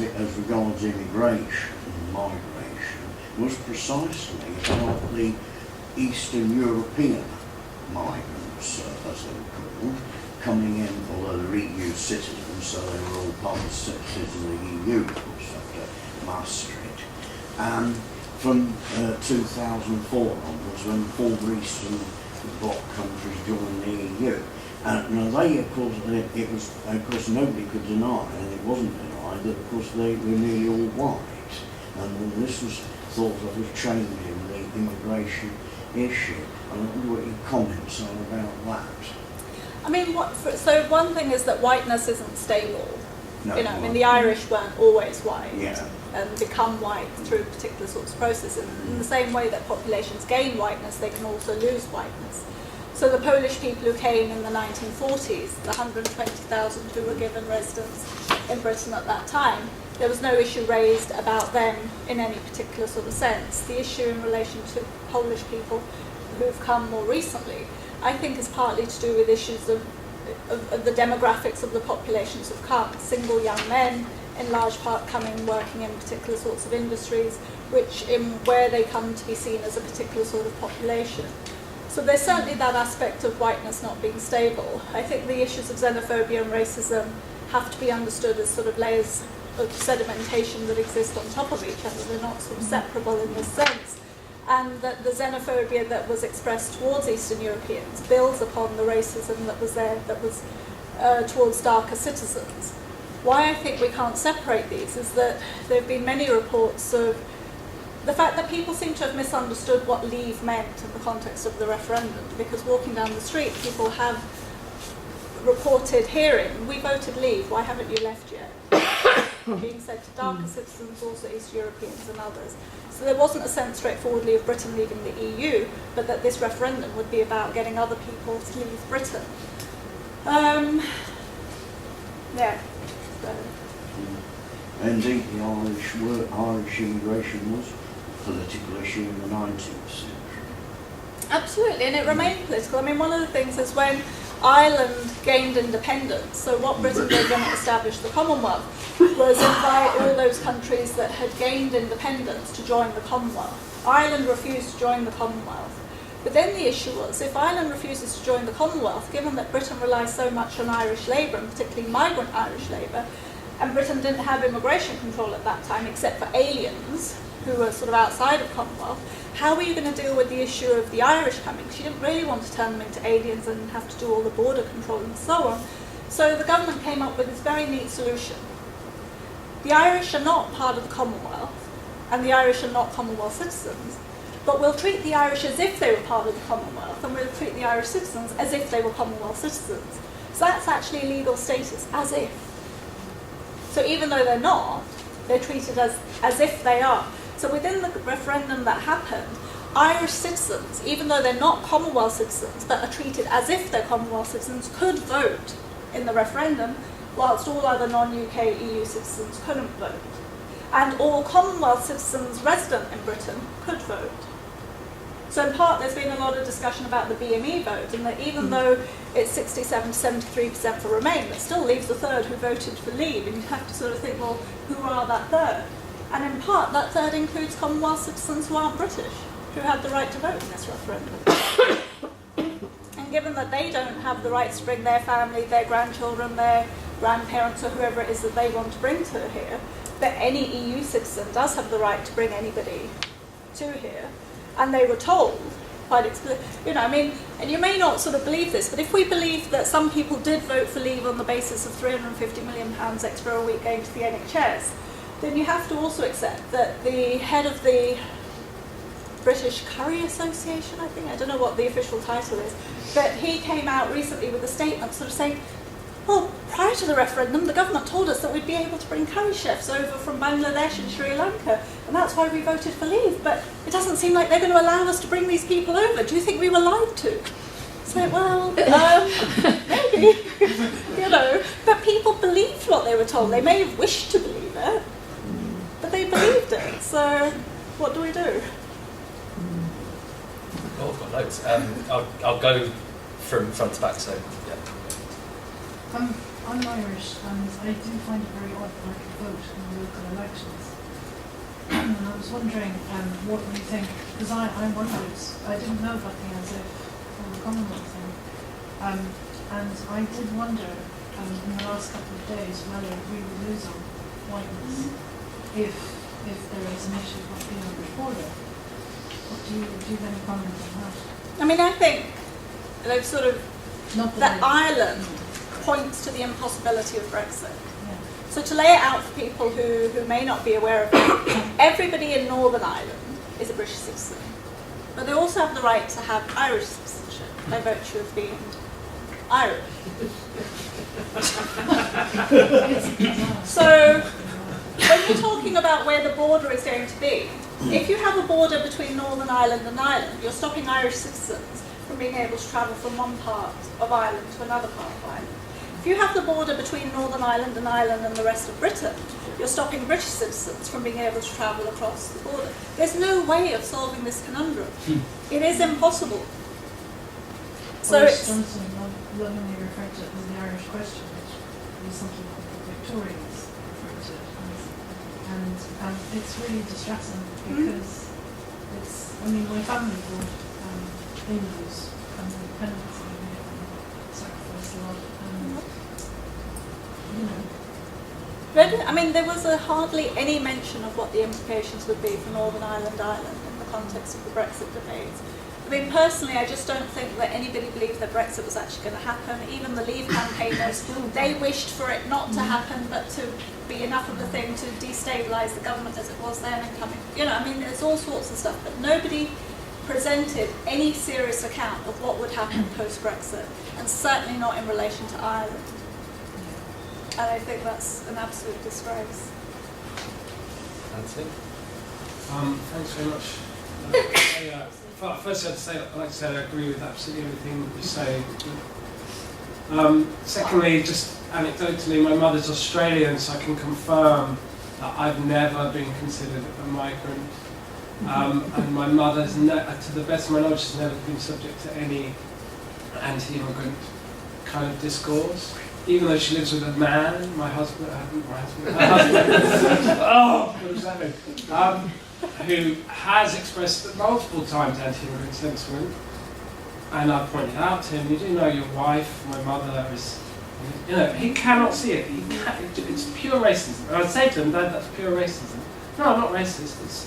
it as regards immigration and migration was precisely about the Eastern European migrants, as they were called, coming in, although they're EU citizens, so they were all part of citizens of the EU, of course, after Maastricht. And from 2004 onwards, when the former Eastern Bloc countries joined the EU. Now they, of course, nobody could deny, and it wasn't denied, that of course they were nearly all white. And this was thought of as changing the immigration issue. I wonder what your comments are about that. I mean, so one thing is that whiteness isn't stable. No, the Irish weren't always white, yeah, and become white through particular sorts of processes. In the same way that populations gain whiteness, they can also lose whiteness. So the Polish people who came in the 1940s, the 120,000 who were given residence in Britain at that time, there was no issue raised about them in any particular sort of sense. The issue in relation to Polish people who've come more recently, I think, is partly to do with issues of the demographics of the populations who've come. Single young men, in large part, coming working in particular sorts of industries, where they come to be seen as a particular sort of population. So there's certainly that aspect of whiteness not being stable. I think the issues of xenophobia and racism have to be understood as sort of layers of sedimentation that exist on top of each other. They're not sort of separable in this sense. And that the xenophobia that was expressed towards Eastern Europeans builds upon the racism that was there, that was towards darker citizens. Why I think we can't separate these is that there have been many reports of the fact that people seem to have misunderstood what leave meant in the context of the referendum, because walking down the street, people have reported hearing, we voted leave, why haven't you left yet? Being said to darker citizens, also East Europeans and others. So there wasn't a sense straightforwardly of Britain leaving the EU, but that this referendum would be about getting other people to leave Britain. Indeed, the Irish immigration was a political issue in the 19th century. Absolutely, and it remained political. I mean, one of the things is when Ireland gained independence, so what Britain did when it established the Commonwealth was invite all those countries that had gained independence to join the Commonwealth. Ireland refused to join the Commonwealth. But then the issue was, if Ireland refuses to join the Commonwealth, given that Britain relies so much on Irish labour, and particularly migrant Irish labour, and Britain didn't have immigration control at that time except for aliens who were sort of outside of Commonwealth, how were you going to deal with the issue of the Irish coming? Because you didn't really want to turn them into aliens and have to do all the border control and so on. So the government came up with this very neat solution. The Irish are not part of the Commonwealth, and the Irish are not Commonwealth citizens, but we'll treat the Irish as if they were part of the Commonwealth, and we'll treat the Irish citizens as if they were Commonwealth citizens. So that's actually legal status, as if. So even though they're not, they're treated as if they are. So within the referendum that happened, Irish citizens, even though they're not Commonwealth citizens, but are treated as if they're Commonwealth citizens, could vote in the referendum, whilst all other non-UK EU citizens couldn't vote. And all Commonwealth citizens resident in Britain could vote. So in part, there's been a lot of discussion about the BME vote, and that even though it's 67 to 73% for Remain, that still leaves a third who voted for Leave, and you have to sort of think, well, who are that third? And in part, that third includes Commonwealth citizens who aren't British, who have the right to vote in this referendum. And given that they don't have the right to bring their family, their grandchildren, their grandparents, or whoever it is that they want to bring to here, but any EU citizen does have the right to bring anybody to here. And they were told quite explicit. You know, I mean, and you may not sort of believe this, but if we believe that some people did vote for Leave on the basis of £350 million extra a week going to the NHS, then you have to also accept that the head of the British Curry Association, I think, I don't know what the official title is, but he came out recently with a statement sort of saying, well, prior to the referendum, the government told us that we'd be able to bring curry chefs over from Bangladesh and Sri Lanka, and that's why we voted for Leave. But it doesn't seem like they're going to allow us to bring these people over. Do you think we were lied to? It's like, well, maybe, you know. But people believed what they were told. They may have wished to believe it, but they believed it. So what do we do? Oh, I've got loads. I'll go from front to back, so yeah. I'm Irish, and I do find it very odd that I could vote in the local elections. And I was wondering what you think, because I'm one of those, I didn't know about the as if or the Commonwealth thing. And I did wonder in the last couple of days whether we would lose on whiteness if there is an issue of being on the border. What do you have any comment on that? I mean, I think they've sort of, Not that I- Ireland points to the impossibility of Brexit. yeah. So to lay it out for people who may not be aware of it, everybody in Northern Ireland is a British citizen. But they also have the right to have Irish citizenship by virtue of being Irish. So when you're talking about where the border is going to be, if you have a border between Northern Ireland and Ireland, you're stopping Irish citizens from being able to travel from one part of Ireland to another part of Ireland. If you have the border between Northern Ireland and the rest of Britain, you're stopping British citizens from being able to travel across the border. There's no way of solving this conundrum. It is impossible. So Boris it's... Johnson lovingly referred to it as the Irish question, which is something like the Victorians referred to it as. And it's really distressing because it's, I mean, my family bought Hindus from the independence and they sacrificed a lot. You know. I mean, there was hardly any mention of what the implications would be for Northern Ireland in the context of the Brexit debates. I mean, personally, I just don't think that anybody believed that Brexit was actually going to happen. Even the Leave campaigners, they wished for it not to happen, but to be enough of a thing to destabilise the government as it was then and coming. You know, I mean, there's all sorts of stuff, but nobody presented any serious account of what would happen post-Brexit, and certainly not in relation to Ireland. And I think that's an absolute disgrace. Anthony? Thanks very much. First, I'd like to say I agree with absolutely everything that you say. Secondly, just anecdotally, my mother's Australian, so I can confirm that I've never been considered a migrant. And my mother, to the best of my knowledge, has never been subject to any anti-immigrant kind of discourse. Even though she lives with a man, her husband, oh, what does that mean? Who has expressed multiple times anti-immigrant sentiment, and I've pointed out to him, you do know your wife, my mother, is, you know, he cannot see it. It's pure racism. And I'd say to him, Dad, that's pure racism. No, I'm not racist.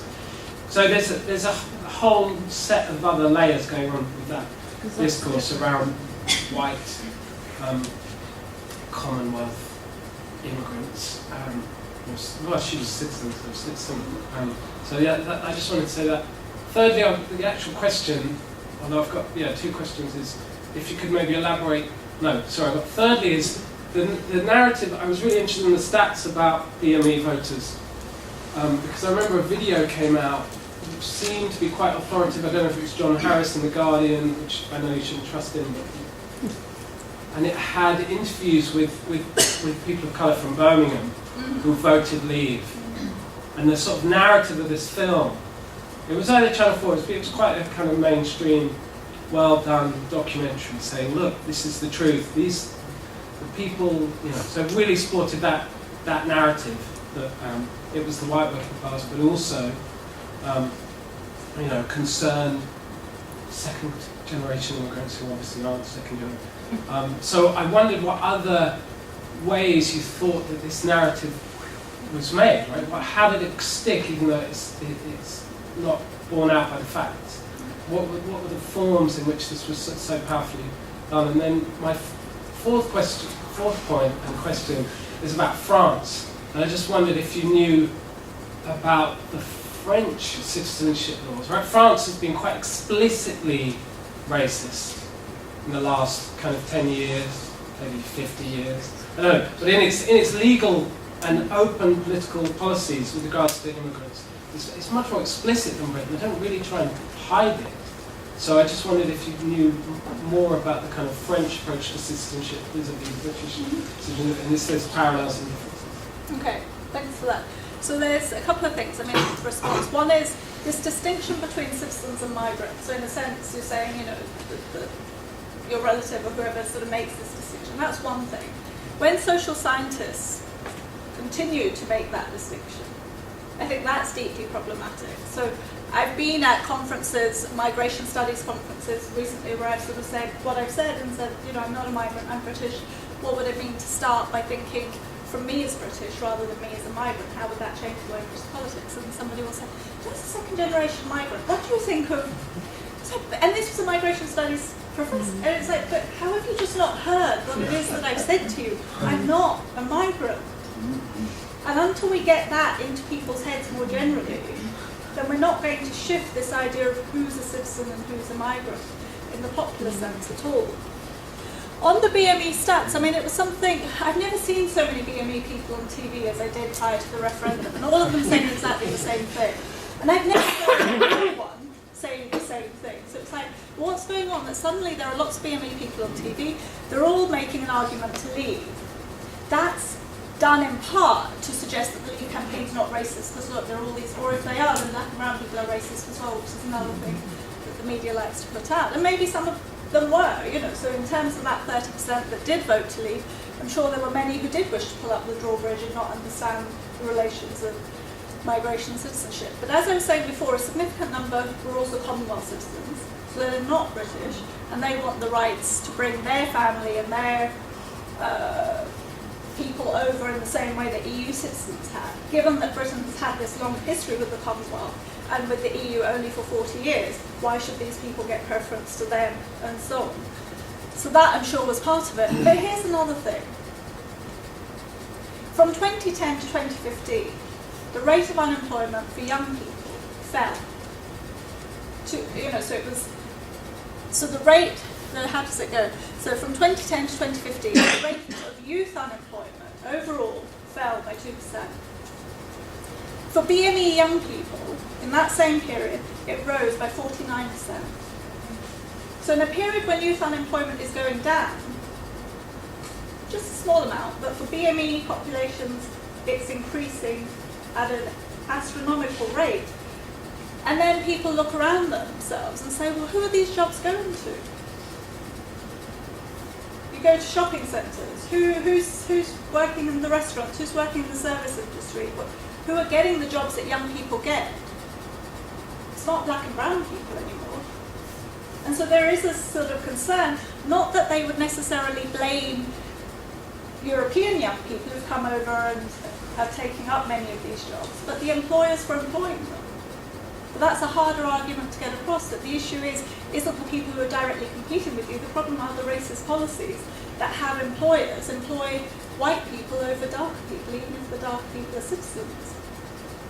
So there's a whole set of other layers going on with that discourse around white Commonwealth immigrants. Well, she was citizen, so yeah, I just wanted to say that. Thirdly, the actual question, although I've got two questions, is if you could maybe elaborate. No, sorry. But thirdly is the narrative. I was really interested in the stats about BME voters because I remember a video came out which seemed to be quite authoritative. I don't know if it was John Harris in The Guardian, which I know you shouldn't trust in, but and it had interviews with people of colour from Birmingham who voted Leave. And the sort of narrative of this film, it was only Channel 4, it was quite a kind of mainstream, well-done documentary saying, look, this is the truth. The people, you know, so it really supported that narrative that it was the white working class, but also, you know, concerned second-generation immigrants who obviously aren't second-generation. So I wondered what other ways you thought that this narrative was made, right? How did it stick, even though it's not borne out by the facts? what were the forms in which this was so powerfully done? And then my fourth point and question is about France. And I just wondered if you knew about the French citizenship laws. Right? France has been quite explicitly racist in the last kind of 10 years, maybe 50 years. I don't know. But in its legal and open political policies with regards to immigrants, it's much more explicit than Britain. They don't really try and hide it. So I just wondered if you knew more about the kind of French approach to citizenship vis-a-vis British citizenship, and there's parallels and differences. Okay, thanks for that. So there's a couple of things, in response. One is this distinction between citizens and migrants. So in a sense, you're saying, your relative or whoever sort of makes this distinction. That's one thing. When social scientists continue to make that distinction, I think that's deeply problematic. So I've been at conferences, migration studies conferences recently, where I've sort of said what I've said and said, I'm not a migrant, I'm British. What would it mean to start by thinking from me as British rather than me as a migrant? How would that change the way British politics? And somebody will say, just a second generation migrant. What do you think of? And this was a migration studies professor. And it's like, but how have you just not heard what it is that I've said to you? I'm not a migrant. And until we get that into people's heads more generally, then we're not going to shift this idea of who's a citizen and who's a migrant in the popular sense at all. On the BME stats, it was something, I've never seen so many BME people on TV as I did prior to the referendum, and all of them saying exactly the same thing. And I've never heard anyone saying the same thing. So it's like, what's going on? That suddenly there are lots of BME people on TV, they're all making an argument to leave. That's done in part to suggest that the Leave campaign's not racist, because look, there are all these, or if they are, then black and brown people are racist as well, which is another thing that the media likes to put out. And maybe some of them were, so in terms of that 30% that did vote to leave, I'm sure there were many who did wish to pull up the drawbridge and not understand the relations of migration and citizenship. But as I was saying before, a significant number were also Commonwealth citizens, so they're not British, and they want the rights to bring their family and their people over in the same way that EU citizens have. Given that Britain has had this long history with the Commonwealth and with the EU only for 40 years, why should these people get preference to them and so on? So that, I'm sure, was part of it. But here's another thing. From 2010 to 2015, the rate of unemployment for young people fell. How does it go? So from 2010 to 2015, the rate of youth unemployment overall fell by 2%. For BME young people, in that same period, it rose by 49%. So in a period when youth unemployment is going down, just a small amount, but for BME populations, it's increasing at an astronomical rate. And then people look around themselves and say, well, who are these jobs going to? You go to shopping centres, who's working in the restaurants, who's working in the service industry, who are getting the jobs that young people get? It's not black and brown people anymore. And so there is a sort of concern, not that they would necessarily blame European young people who've come over and are taking up many of these jobs, but the employers for employing them. But that's a harder argument to get across, that the issue isn't the people who are directly competing with you. The problem are the racist policies that have employers employ white people over dark people, even if the dark people are citizens.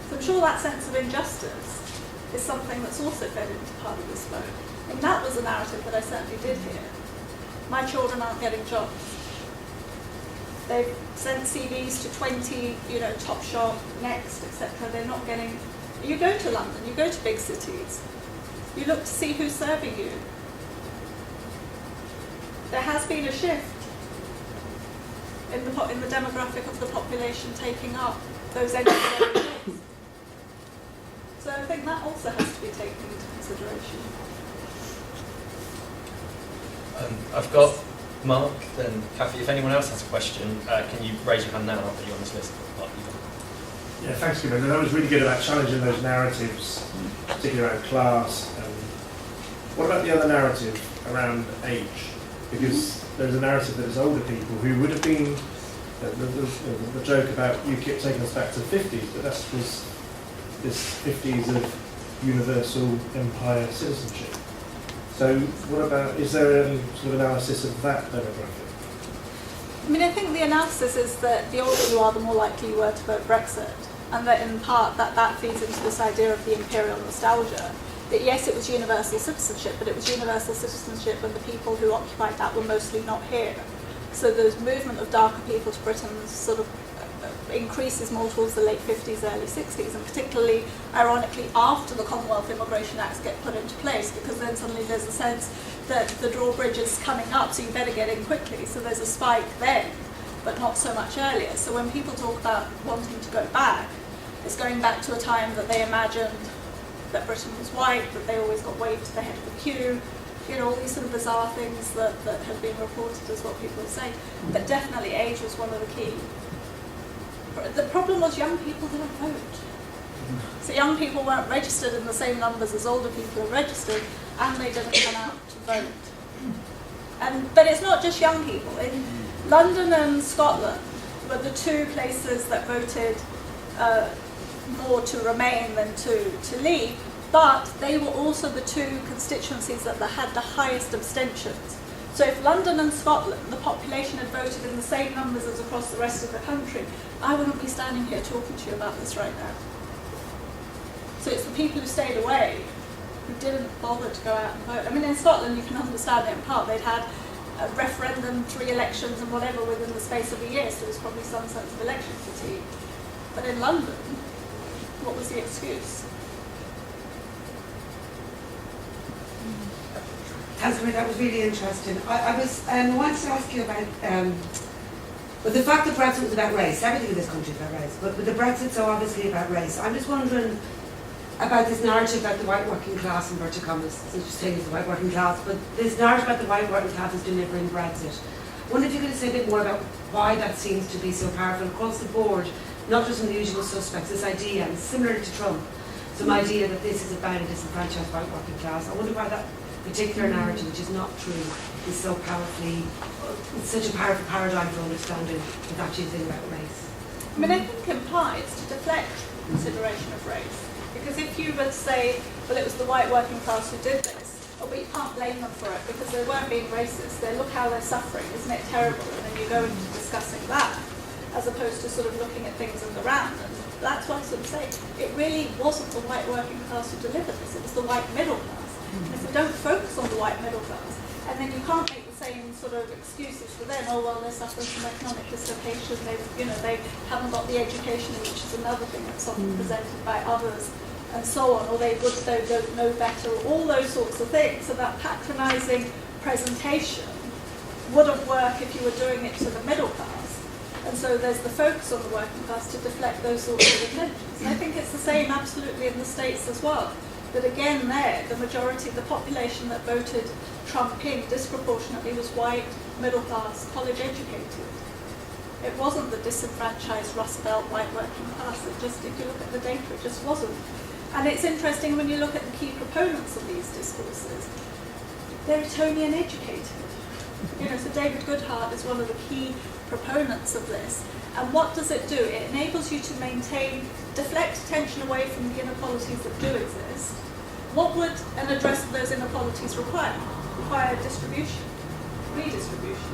So I'm sure that sense of injustice is something that's also fed into part of this vote. And that was a narrative that I certainly did hear. My children aren't getting jobs. They've sent CVs to 20, Topshop, Next, etc. They're not getting. You go to London, you go to big cities, you look to see who's serving you. There has been a shift in the demographic of the population taking up those entry-level jobs. So I think that also has to be taken into consideration. I've got Mark, then Kathy. If anyone else has a question, can you raise your hand now? I'll put you on this list. Yeah, thanks, Gurminder. That was really good about challenging those narratives, particularly around class. What about the other narrative around age? Because there's a narrative that is older people who would have been, the joke about UKIP taking us back to the 50s, but that was this 50s of universal empire citizenship. So what about, is there any sort of analysis of that demographic? I mean, I think the analysis is that the older you are, the more likely you were to vote Brexit, and that in part that feeds into this idea of the imperial nostalgia. That yes, it was universal citizenship, but it was universal citizenship when the people who occupied that were mostly not here. So the movement of darker people to Britain sort of increases more towards the late 50s, early 60s, and particularly, ironically, after the Commonwealth Immigration Acts get put into place, because then suddenly there's a sense that the drawbridge is coming up, so you better get in quickly. So there's a spike then, but not so much earlier. So when people talk about wanting to go back, it's going back to a time that they imagined that Britain was white, that they always got waved to the head of the queue, all these sort of bizarre things that have been reported as what people say. But definitely age was one of the key. The problem was young people didn't vote. So young people weren't registered in the same numbers as older people are registered, and they didn't come out to vote. But it's not just young people. In London and Scotland were the two places that voted more to remain than to leave, but they were also the two constituencies that had the highest abstentions. So if London and Scotland, the population had voted in the same numbers as across the rest of the country, I wouldn't be standing here talking to you about this right now. So it's the people who stayed away, who didn't bother to go out and vote. I mean, in Scotland, you can understand it in part. They'd had a referendum, 3 elections and whatever within the space of a year, so there was probably some sense of election fatigue. But in London, what was the excuse? Tasmania, that was really interesting. I wanted to ask you about but the fact that Brexit was about race. Everything in this country is about race, but the Brexit's so obviously about race. I'm just wondering about this narrative about the white working class, inverted commas, since you're saying it's the white working class, but this narrative about the white working class is delivering Brexit. I wonder if you could say a bit more about why that seems to be so powerful across the board, not just in the usual suspects, this idea, and similar to Trump, some idea that this is about a disenfranchised white working class. I wonder why that particular narrative, which is not true, is so powerfully, it's such a powerful paradigm for understanding what's actually a thing about race. I mean, I think in part it's to deflect consideration of race. Because if you would say, well, it was the white working class who did this, but you can't blame them for it because they weren't being racist. They look how they're suffering, isn't it terrible? And then you go into discussing that, as opposed to sort of looking at things in the round. And that's why I sort of say, it really wasn't the white working class who delivered this, it was the white middle class. And if we don't focus on the white middle class, and then you can't make the same sort of excuses for them, oh well, they're suffering from economic dislocation, they haven't got the education, which is another thing that's often presented by others, and so on, or they don't know better, all those sorts of things. So that patronising presentation wouldn't work if you were doing it to the middle class. And so there's the focus on the working class to deflect those sorts of attentions. And I think it's the same absolutely in the States as well. That again there, the majority of the population that voted Trump in disproportionately was white, middle class, college educated. It wasn't the disenfranchised Rust Belt white working class. It just, if you look at the data, it just wasn't. And it's interesting when you look at the key proponents of these discourses, they're Etonian educated. So David Goodhart is one of the key proponents of this. And what does it do? It enables you to deflect attention away from the inequalities that do exist. What would an address of those inequalities require? Require distribution, redistribution,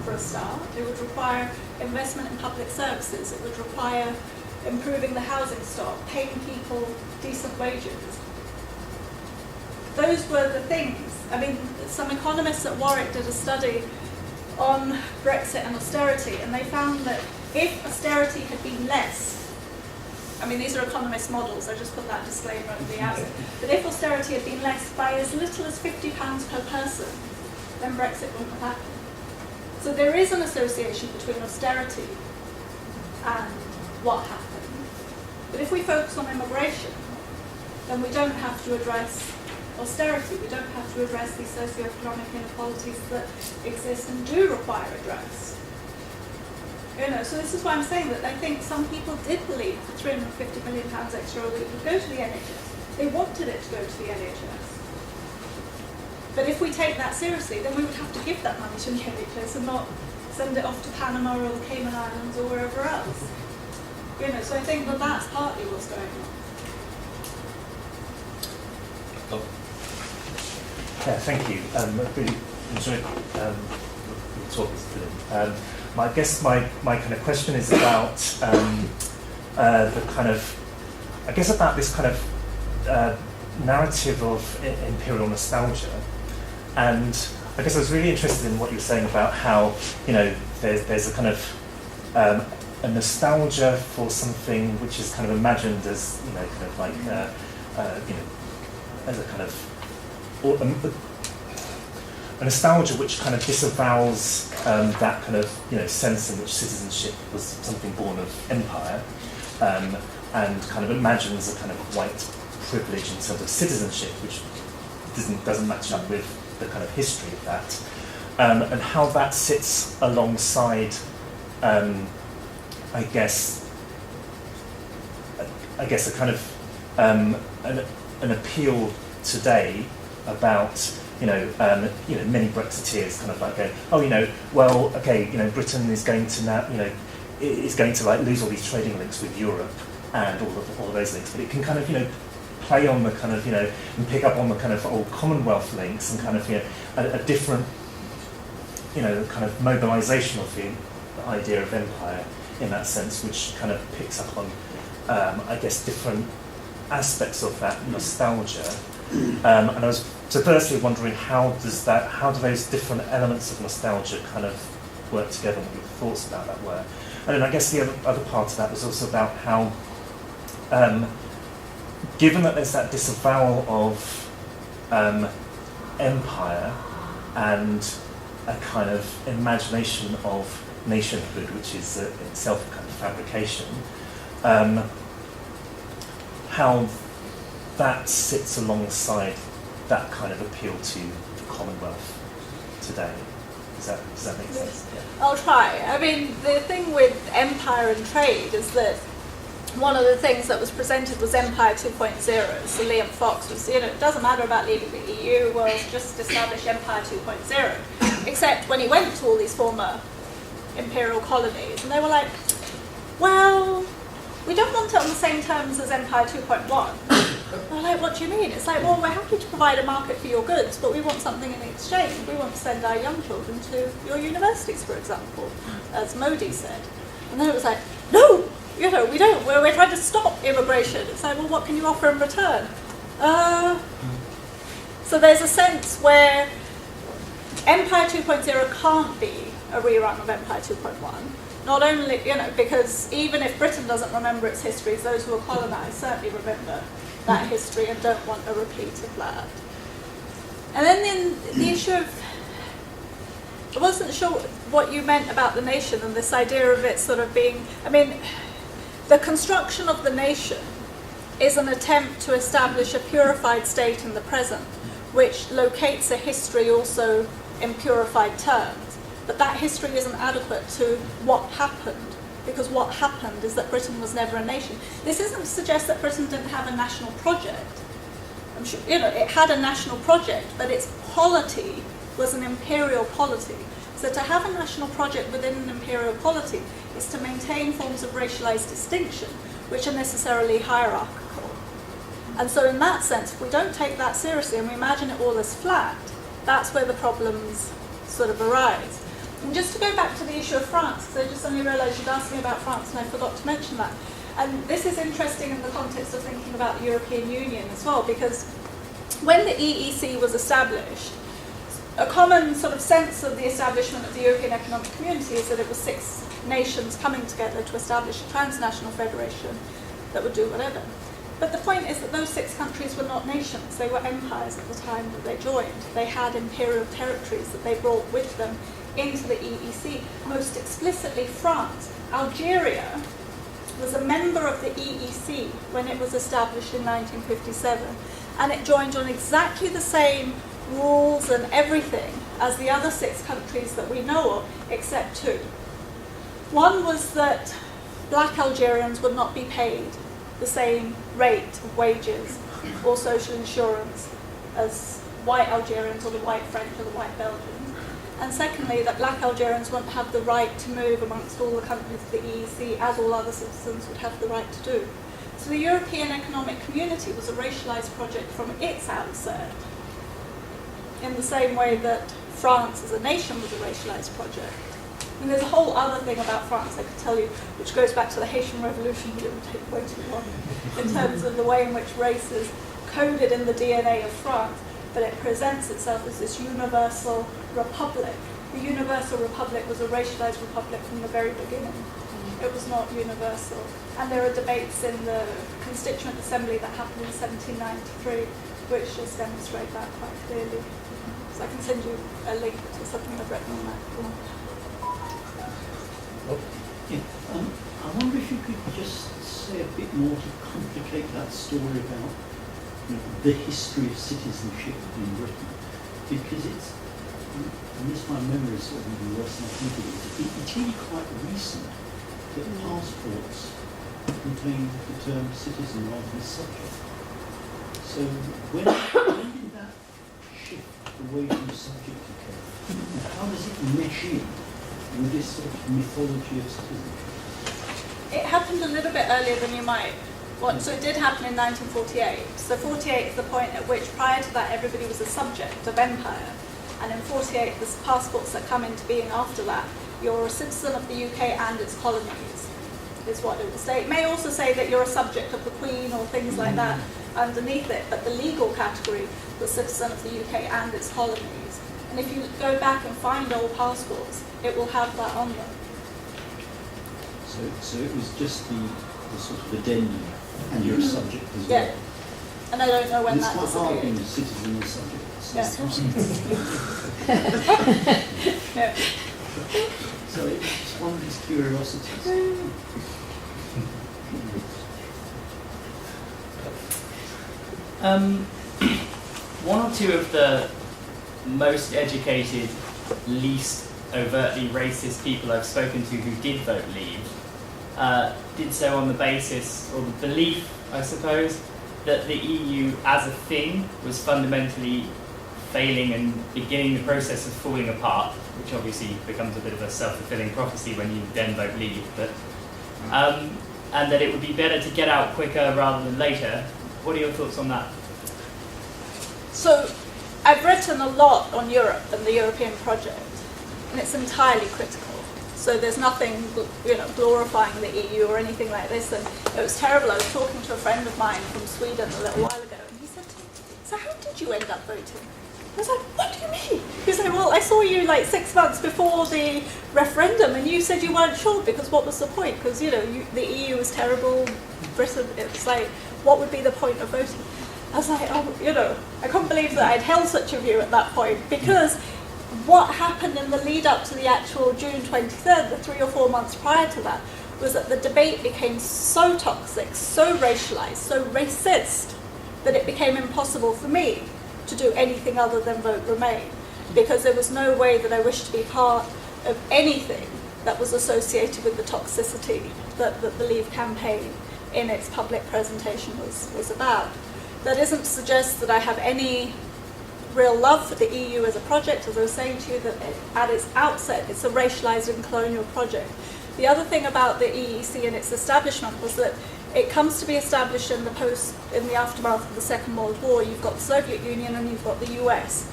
for a start. It would require investment in public services. It would require improving the housing stock, paying people decent wages. Those were the things. I mean, some economists at Warwick did a study on Brexit and austerity, and they found that if austerity had been less, I mean, these are economist models, I just put that disclaimer at the outset, but if austerity had been less by as little as £50 per person, then Brexit wouldn't have happened. So there is an association between austerity and what happened. But if we focus on immigration, then we don't have to address austerity, we don't have to address these socioeconomic inequalities that exist and do require address. So this is why I'm saying that I think some people did believe the £350 million extra a week would go to the NHS. They wanted it to go to the NHS. But if we take that seriously, then we would have to give that money to the NHS and not send it off to Panama or the Cayman Islands or wherever else. So I think that that's partly what's going on. Yeah, thank you. I really enjoyed your talk. I guess my kind of question is about the kind of, I guess about this kind of narrative of imperial nostalgia. And I guess I was really interested in what you were saying about how, you know, there's a kind of a nostalgia for something which is kind of imagined as, you know, kind of like, you know, as a kind of, or a nostalgia which kind of disavows that kind of, you know, sense in which citizenship was something born of empire, and kind of imagines a kind of white privilege in terms of citizenship, which doesn't match up with the kind of history of that, and how that sits alongside, I guess a kind of an appeal today about, you know, many Brexiteers kind of like go, oh, you know, well, okay, you know, Britain is going to now, you know, is going to like lose all these trading links with Europe and all of those links, but it can kind of, you know, play on the kind of, you know, and pick up on the kind of old Commonwealth links and kind of, you know, a different, you know, kind of mobilisation of the idea of empire in that sense, which kind of picks up on, I guess, different aspects of that nostalgia. And I was so firstly wondering how do those different elements of nostalgia kind of work together, and what your thoughts about that were. And then I guess the other part of that was also about how, given that there's that disavowal of empire and a kind of imagination of nationhood, which is itself a kind of fabrication, how that sits alongside that kind of appeal to the Commonwealth today. Does that make sense? Yeah. I'll try. I mean, the thing with empire and trade is that one of the things that was presented was Empire 2.0. So Liam Fox was, you know, it doesn't matter about leaving the EU, we'll just establish Empire 2.0. Except when he went to all these former imperial colonies, and they were like, well, we don't want it on the same terms as Empire 2.1. They're like, what do you mean? It's like, well, we're happy to provide a market for your goods, but we want something in exchange. We want to send our young children to your universities, for example, as Modi said. And then it was like, no, you know, we don't. We're trying to stop immigration. It's like, well, what can you offer in return? So there's a sense where Empire 2.0 can't be a rerun of Empire 2.1. Not only, you know, because even if Britain doesn't remember its histories, those who were colonised certainly remember that history and don't want a repeat of that. And then the issue of, I wasn't sure what you meant about the nation and this idea of it sort of being, I mean, the construction of the nation is an attempt to establish a purified state in the present, which locates a history also in purified terms. But that history isn't adequate to what happened, because what happened is that Britain was never a nation. This isn't to suggest that Britain didn't have a national project. I'm sure, you know, it had a national project, but its polity was an imperial polity. So to have a national project within an imperial polity is to maintain forms of racialized distinction, which are necessarily hierarchical. And so in that sense, if we don't take that seriously and we imagine it all as flat, that's where the problems sort of arise. And just to go back to the issue of France, because I just suddenly realised you'd asked me about France and I forgot to mention that. And this is interesting in the context of thinking about the European Union as well, because when the EEC was established, a common sort of sense of the establishment of the European Economic Community is that it was 6 nations coming together to establish a transnational federation that would do whatever. But the point is that those 6 countries were not nations, they were empires at the time that they joined. They had imperial territories that they brought with them into the EEC, most explicitly France. Algeria was a member of the EEC when it was established in 1957, and it joined on exactly the same rules and everything as the other 6 countries that we know of, except 2. One was that black Algerians would not be paid the same rate of wages or social insurance as white Algerians or the white French or the white Belgians. And secondly, that black Algerians won't have the right to move amongst all the countries of the EEC as all other citizens would have the right to do. So the European Economic Community was a racialised project from its outset. in the same way that France as a nation was a racialized project. And there's a whole other thing about France I could tell you, which goes back to the Haitian Revolution, but it would take way too long, in terms of the way in which race is coded in the DNA of France, but it presents itself as this universal republic. The universal republic was a racialized republic from the very beginning. It was not universal. And there are debates in the Constituent Assembly that happened in 1793, which just demonstrate that quite clearly. So I can send you a link to something I've written on that. I wonder if you could just say a bit more to complicate that story about the history of citizenship in Britain, because it's, unless my memory is sort of even worse than I think it is, it's really quite recent that passports contain the term citizen rather than subject. So when did that shift away from subject to care? And how does it mesh in with this sort of mythology of citizenship? It happened a little bit earlier than you might want. So it did happen in 1948. So 48 is the point at which, prior to that, everybody was a subject of empire. And in 48, the passports that come into being after that, you're a citizen of the UK and its colonies, is what it will say. It may also say that you're a subject of the Queen or things like that underneath it, but the legal category was citizen of the UK and its colonies. And if you go back and find old passports, it will have that on them. So it was just the sort of addendum, and you're a subject as well. Yeah. And I don't know when that disappeared. It's quite hard being a disappeared. citizen and subject. Yeah. So it's just one of these curiosities. One or two of the most educated, least overtly racist people I've spoken to who did vote Leave did so on the basis, or the belief, I suppose, that the EU as a thing was fundamentally failing and beginning the process of falling apart, which obviously becomes a bit of a self-fulfilling prophecy when you then vote Leave, but and that it would be better to get out quicker rather than later. What are your thoughts on that? So I've written a lot on Europe and the European project, and it's entirely critical. So there's nothing, glorifying the EU or anything like this. And it was terrible. I was talking to a friend of mine from Sweden a little while ago, and he said to me, "So how did you end up voting?" I was like, "What do you mean?" He's like, "Well, I saw you like 6 months before the referendum, and you said you weren't sure because what was the point? Because the EU was terrible. Britain, it's like, what would be the point of voting?" I was like, I couldn't believe that I'd held such a view at that point, because what happened in the lead up to the actual June 23rd, the 3 or 4 months prior to that, was that the debate became so toxic, so racialized, so racist, that it became impossible for me to do anything other than vote Remain, because there was no way that I wished to be part of anything that was associated with the toxicity that the Leave campaign in its public presentation was about. That isn't to suggest that I have any real love for the EU as a project. As I was saying to you, that at its outset, it's a racialized and colonial project. The other thing about the EEC and its establishment was that it comes to be established in the aftermath of the Second World War. You've got the Soviet Union and you've got the US.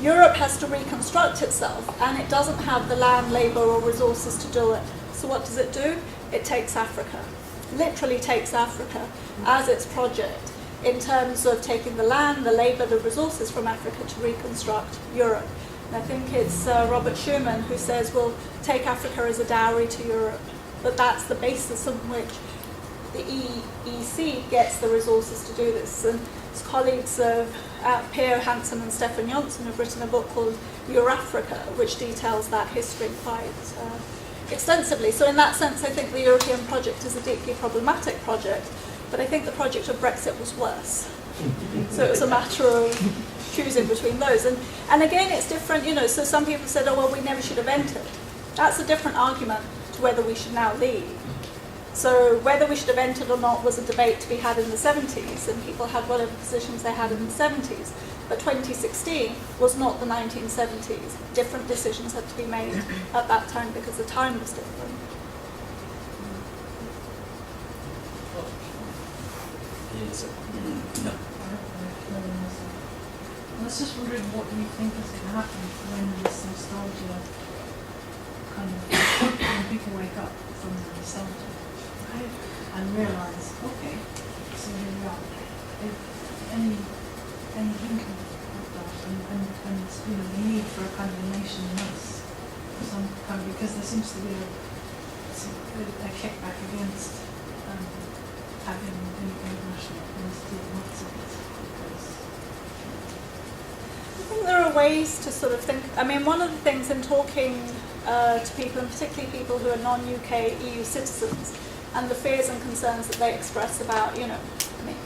Europe has to reconstruct itself, and it doesn't have the land, labour or resources to do it. So what does it do? It takes Africa. Literally takes Africa as its project, in terms of taking the land, the labour, the resources from Africa to reconstruct Europe. And I think it's Robert Schuman who says, we'll take Africa as a dowry to Europe. But that's the basis on which the EEC gets the resources to do this. And his colleagues of Pierre Hansen and Stefan Jonsson have written a book called Eurafrica, which details that history quite extensively. So in that sense, I think the European project is a deeply problematic project. But I think the project of Brexit was worse. So it was a matter of choosing between those. And again, it's different, so some people said, oh, well, we never should have entered. That's a different argument to whether we should now leave. So whether we should have entered or not was a debate to be had in the 70s, and people had whatever positions they had in the 70s. But 2016 was not the 1970s. Different decisions had to be made at that time because the time was different. I was just wondering what you think is going to happen when this nostalgia kind of, when people wake up from the nostalgia, right, and realise, okay, so here we are. If any thinking of that, and you know, the need for a kind of a nation in us, some kind of, because there seems to be a kickback against having an international identity in that sense, because I think there are ways to sort of think. I mean, one of the things in talking to people, and particularly people who are non-UK EU citizens, and the fears and concerns that they express about, you know, I mean,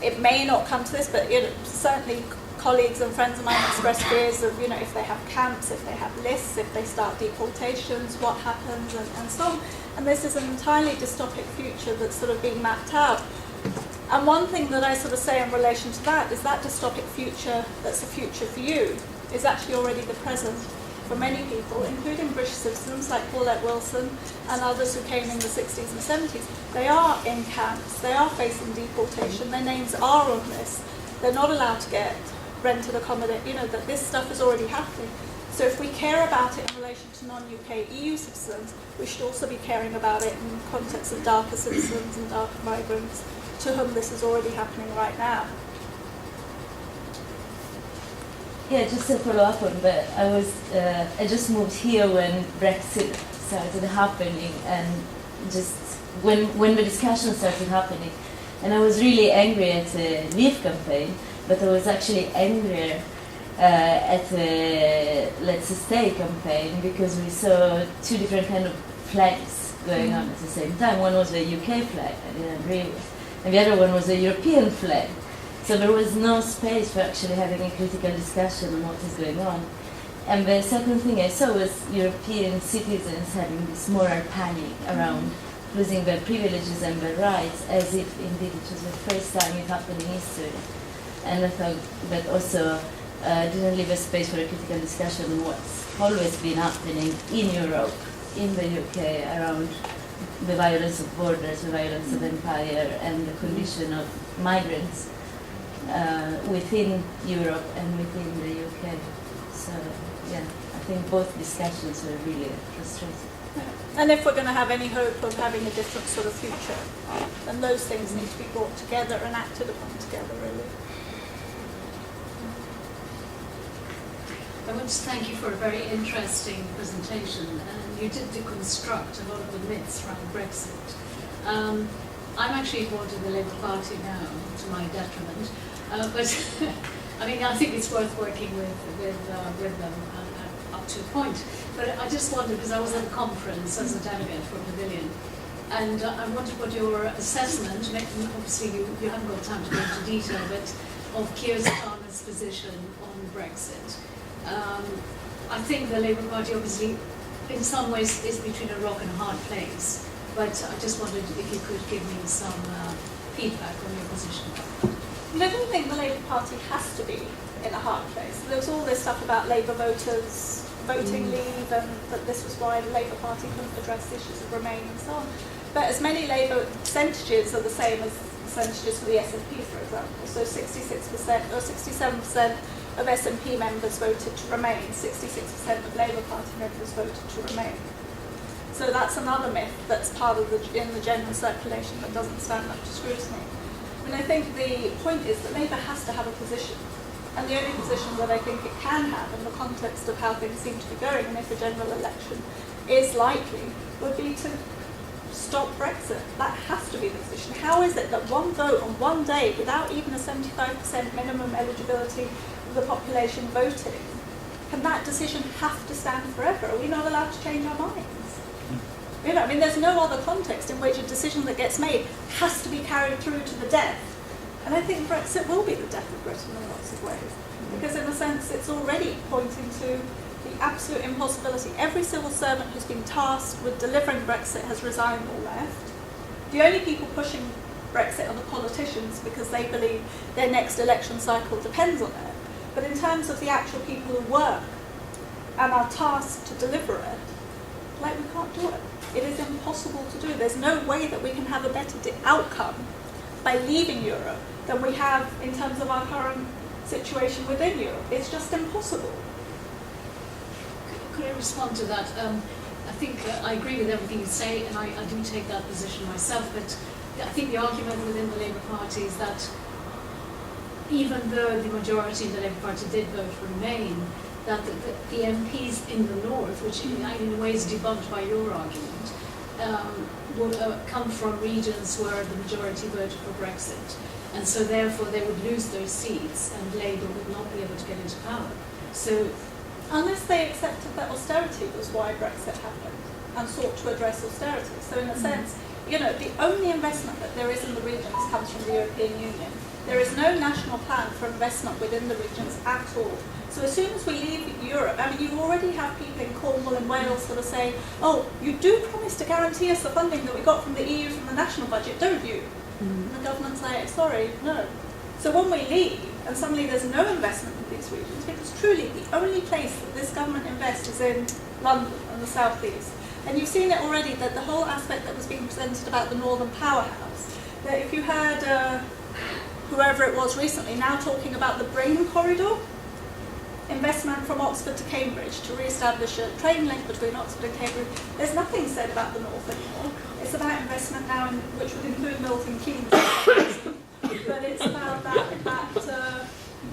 it may not come to this, but you know, certainly colleagues and friends of mine express fears of, you know, if they have camps, if they have lists, if they start deportations, what happens, and so on. And this is an entirely dystopic future that's sort of being mapped out. And one thing that I sort of say in relation to that is that dystopic future that's a future for you is actually already the present for many people, including British citizens like Paulette Wilson and others who came in the 60s and 70s. They are in camps, they are facing deportation, their names are on this. They're not allowed to get rented accommodation, you know, that this stuff is already happening. So if we care about it in relation to non-UK EU citizens, we should also be caring about it in the context of darker citizens and darker migrants to whom this is already happening right now. Yeah, just to follow up on that, I just moved here when Brexit started happening, and just when the discussion started happening, and I was really angry at the Leave campaign, but I was actually angrier at the Let's Stay campaign, because we saw two different kind of flags going on at the same time. One was the UK flag, I didn't agree with, and the other one was a European flag. So there was no space for actually having a critical discussion on what is going on. And the second thing I saw was European citizens having this moral panic around losing their privileges and their rights, as if indeed it was the first time it happened in history. And I thought that also didn't leave a space for a critical discussion on what's always been happening in Europe, in the UK, around the violence of borders, the violence of empire, and the condition of migrants within Europe and within the UK. So, yeah, I think both discussions were really frustrating. And if we're going to have any hope of having a different sort of future, then those things need to be brought together and acted upon together, really. I want to thank you for a very interesting presentation, and you did deconstruct a lot of the myths around Brexit. I'm actually involved in the Labour Party now, to my detriment, but I mean, I think it's worth working with them up to a point. But I just wondered, because I was at a conference as a delegate for Pavilion, and I wondered what your assessment, obviously you haven't got time to go into detail, but of Keir Starmer's position on Brexit. I think the Labour Party obviously in some ways is between a rock and a hard place, but I just wondered if you could give me some feedback on your position. I don't think the Labour Party has to be in a hard place. There was all this stuff about Labour voters voting leave, and that this was why the Labour Party couldn't address issues of Remain and so on. But as many Labour percentages are the same as percentages for the SNP, for example. So 66% or 67% of SNP members voted to Remain, 66% of Labour Party members voted to Remain. So that's another myth that's part of in the general circulation that doesn't stand up to scrutiny. I mean, I think the point is that Labour has to have a position. And the only position that I think it can have in the context of how things seem to be going, and if a general election is likely, would be to stop Brexit. That has to be the position. How is it that one vote on one day, without even a 75% minimum eligibility of the population voting, can that decision have to stand forever? Are we not allowed to change our minds? You know, I mean, there's no other context in which a decision that gets made has to be carried through to the death. And I think Brexit will be the death of Britain in lots of ways. Because in a sense, it's already pointing to the absolute impossibility. Every civil servant who's been tasked with delivering Brexit has resigned or left. The only people pushing Brexit are the politicians, because they believe their next election cycle depends on it. But in terms of the actual people who work and are tasked to deliver it, like, we can't do it. It is impossible to do. There's no way that we can have a better outcome by leaving Europe than we have in terms of our current situation within Europe. It's just impossible. Could I respond to that? I think I agree with everything you say, and I do take that position myself, but I think the argument within the Labour Party is that even though the majority of the Labour Party did vote Remain, that the MPs in the north, which in a way is debunked by your argument, would come from regions where the majority voted for Brexit. And so therefore they would lose those seats and Labour would not be able to get into power. So unless they accepted that austerity was why Brexit happened and sought to address austerity. So in a sense, you know, the only investment that there is in the regions comes from the European Union. There is no national plan for investment within the regions at all. So as soon as we leave Europe, I mean, you already have people in Cornwall and Wales sort of saying, oh, you do promise to guarantee us the funding that we got from the EU from the national budget, don't you? And the government's like, sorry, no. So when we leave, and suddenly there's no investment in these regions, because truly the only place that this government invests is in London and the South East. And you've seen it already, that the whole aspect that was being presented about the Northern Powerhouse, that if you had whoever it was recently now talking about the Brain Corridor, investment from Oxford to Cambridge to re-establish a train link between Oxford and Cambridge, there's nothing said about the North anymore. It's about investment now, which would include Milton Keynes. But it's about that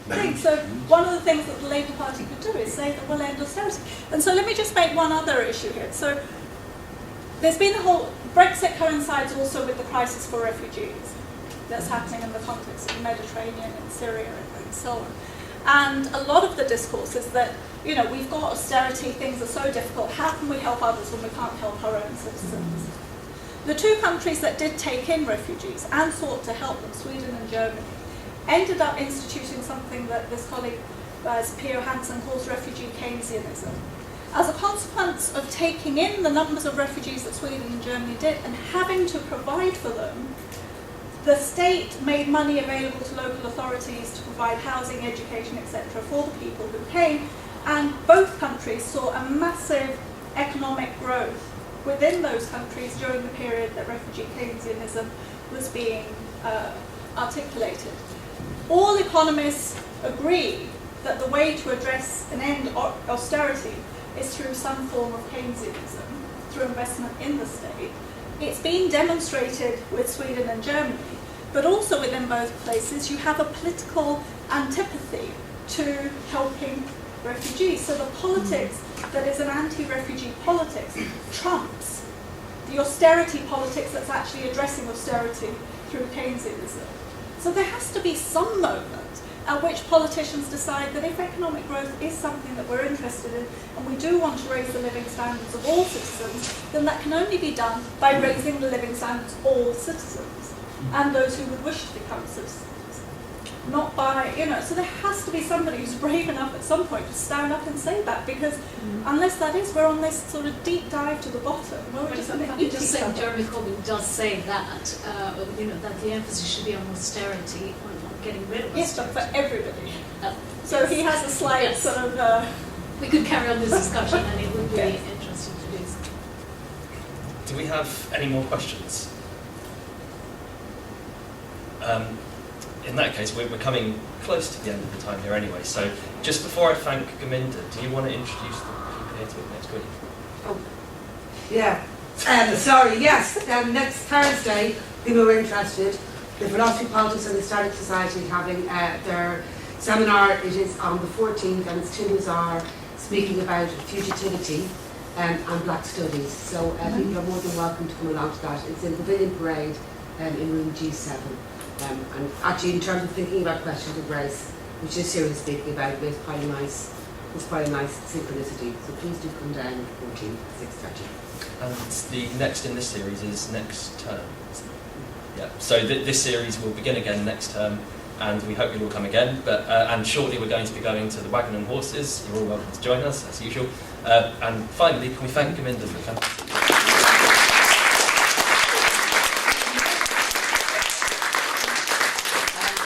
thing. So one of the things that the Labour Party could do is say that we'll end austerity. And so let me just make one other issue here. So there's been a whole, Brexit coincides also with the crisis for refugees that's happening in the context of the Mediterranean and Syria and so on. And a lot of the discourse is that, you know, we've got austerity, things are so difficult, how can we help others when we can't help our own citizens? The two countries that did take in refugees and sought to help them, Sweden and Germany, ended up instituting something that this colleague, P.O. Hansen, calls refugee Keynesianism. As a consequence of taking in the numbers of refugees that Sweden and Germany did and having to provide for them, the state made money available to local authorities to provide housing, education, etc. for the people who came, and both countries saw a massive economic growth within those countries during the period that refugee Keynesianism was being articulated. All economists agree that the way to address and end austerity is through some form of Keynesianism, through investment in the state. It's been demonstrated with Sweden and Germany, but also within both places you have a political antipathy to helping refugees. So the politics that is an anti-refugee politics trumps the austerity politics that's actually addressing austerity through Keynesianism. So there has to be some moment at which politicians decide that if economic growth is something that we're interested in, and we do want to raise the living standards of all citizens, then that can only be done by raising the living standards of all citizens, and those who would wish to become citizens. Not by, you know, so there has to be somebody who's brave enough at some point to stand up and say that, because unless that is, we're on this sort of deep dive to the bottom. We're just just say Jeremy Corbyn does say that, you know, that the emphasis should be on austerity, on getting rid of austerity. Yes, but for everybody. So he has a slight sort of... we could carry on this discussion and it would be interesting to do so. Do we have any more questions? In that case, we're coming close to the end of the time here anyway, so just before I thank Gurminder, do you want to introduce the people here to it next week? Oh, yeah. Sorry, yes. Next Thursday, people who are interested, the Philosophy, Politics and the Historic Society having their seminar. It is on the 14th, and it's Tim Mazar speaking about fugitivity and Black Studies. So people are more than welcome to come along to that. It's in the Pavilion Parade in room G7. And actually, in terms of thinking about questions of race, which this series is speaking about, it's quite a nice synchronicity. So please do come down on the 14th at 6:30. And the next in this series is next term. Yeah. So this series will begin again next term, and we hope you'll all come again. But and shortly we're going to be going to the Wagon and Horses. You're all welcome to join us as usual. And finally, can we thank Gurminder for fantastic.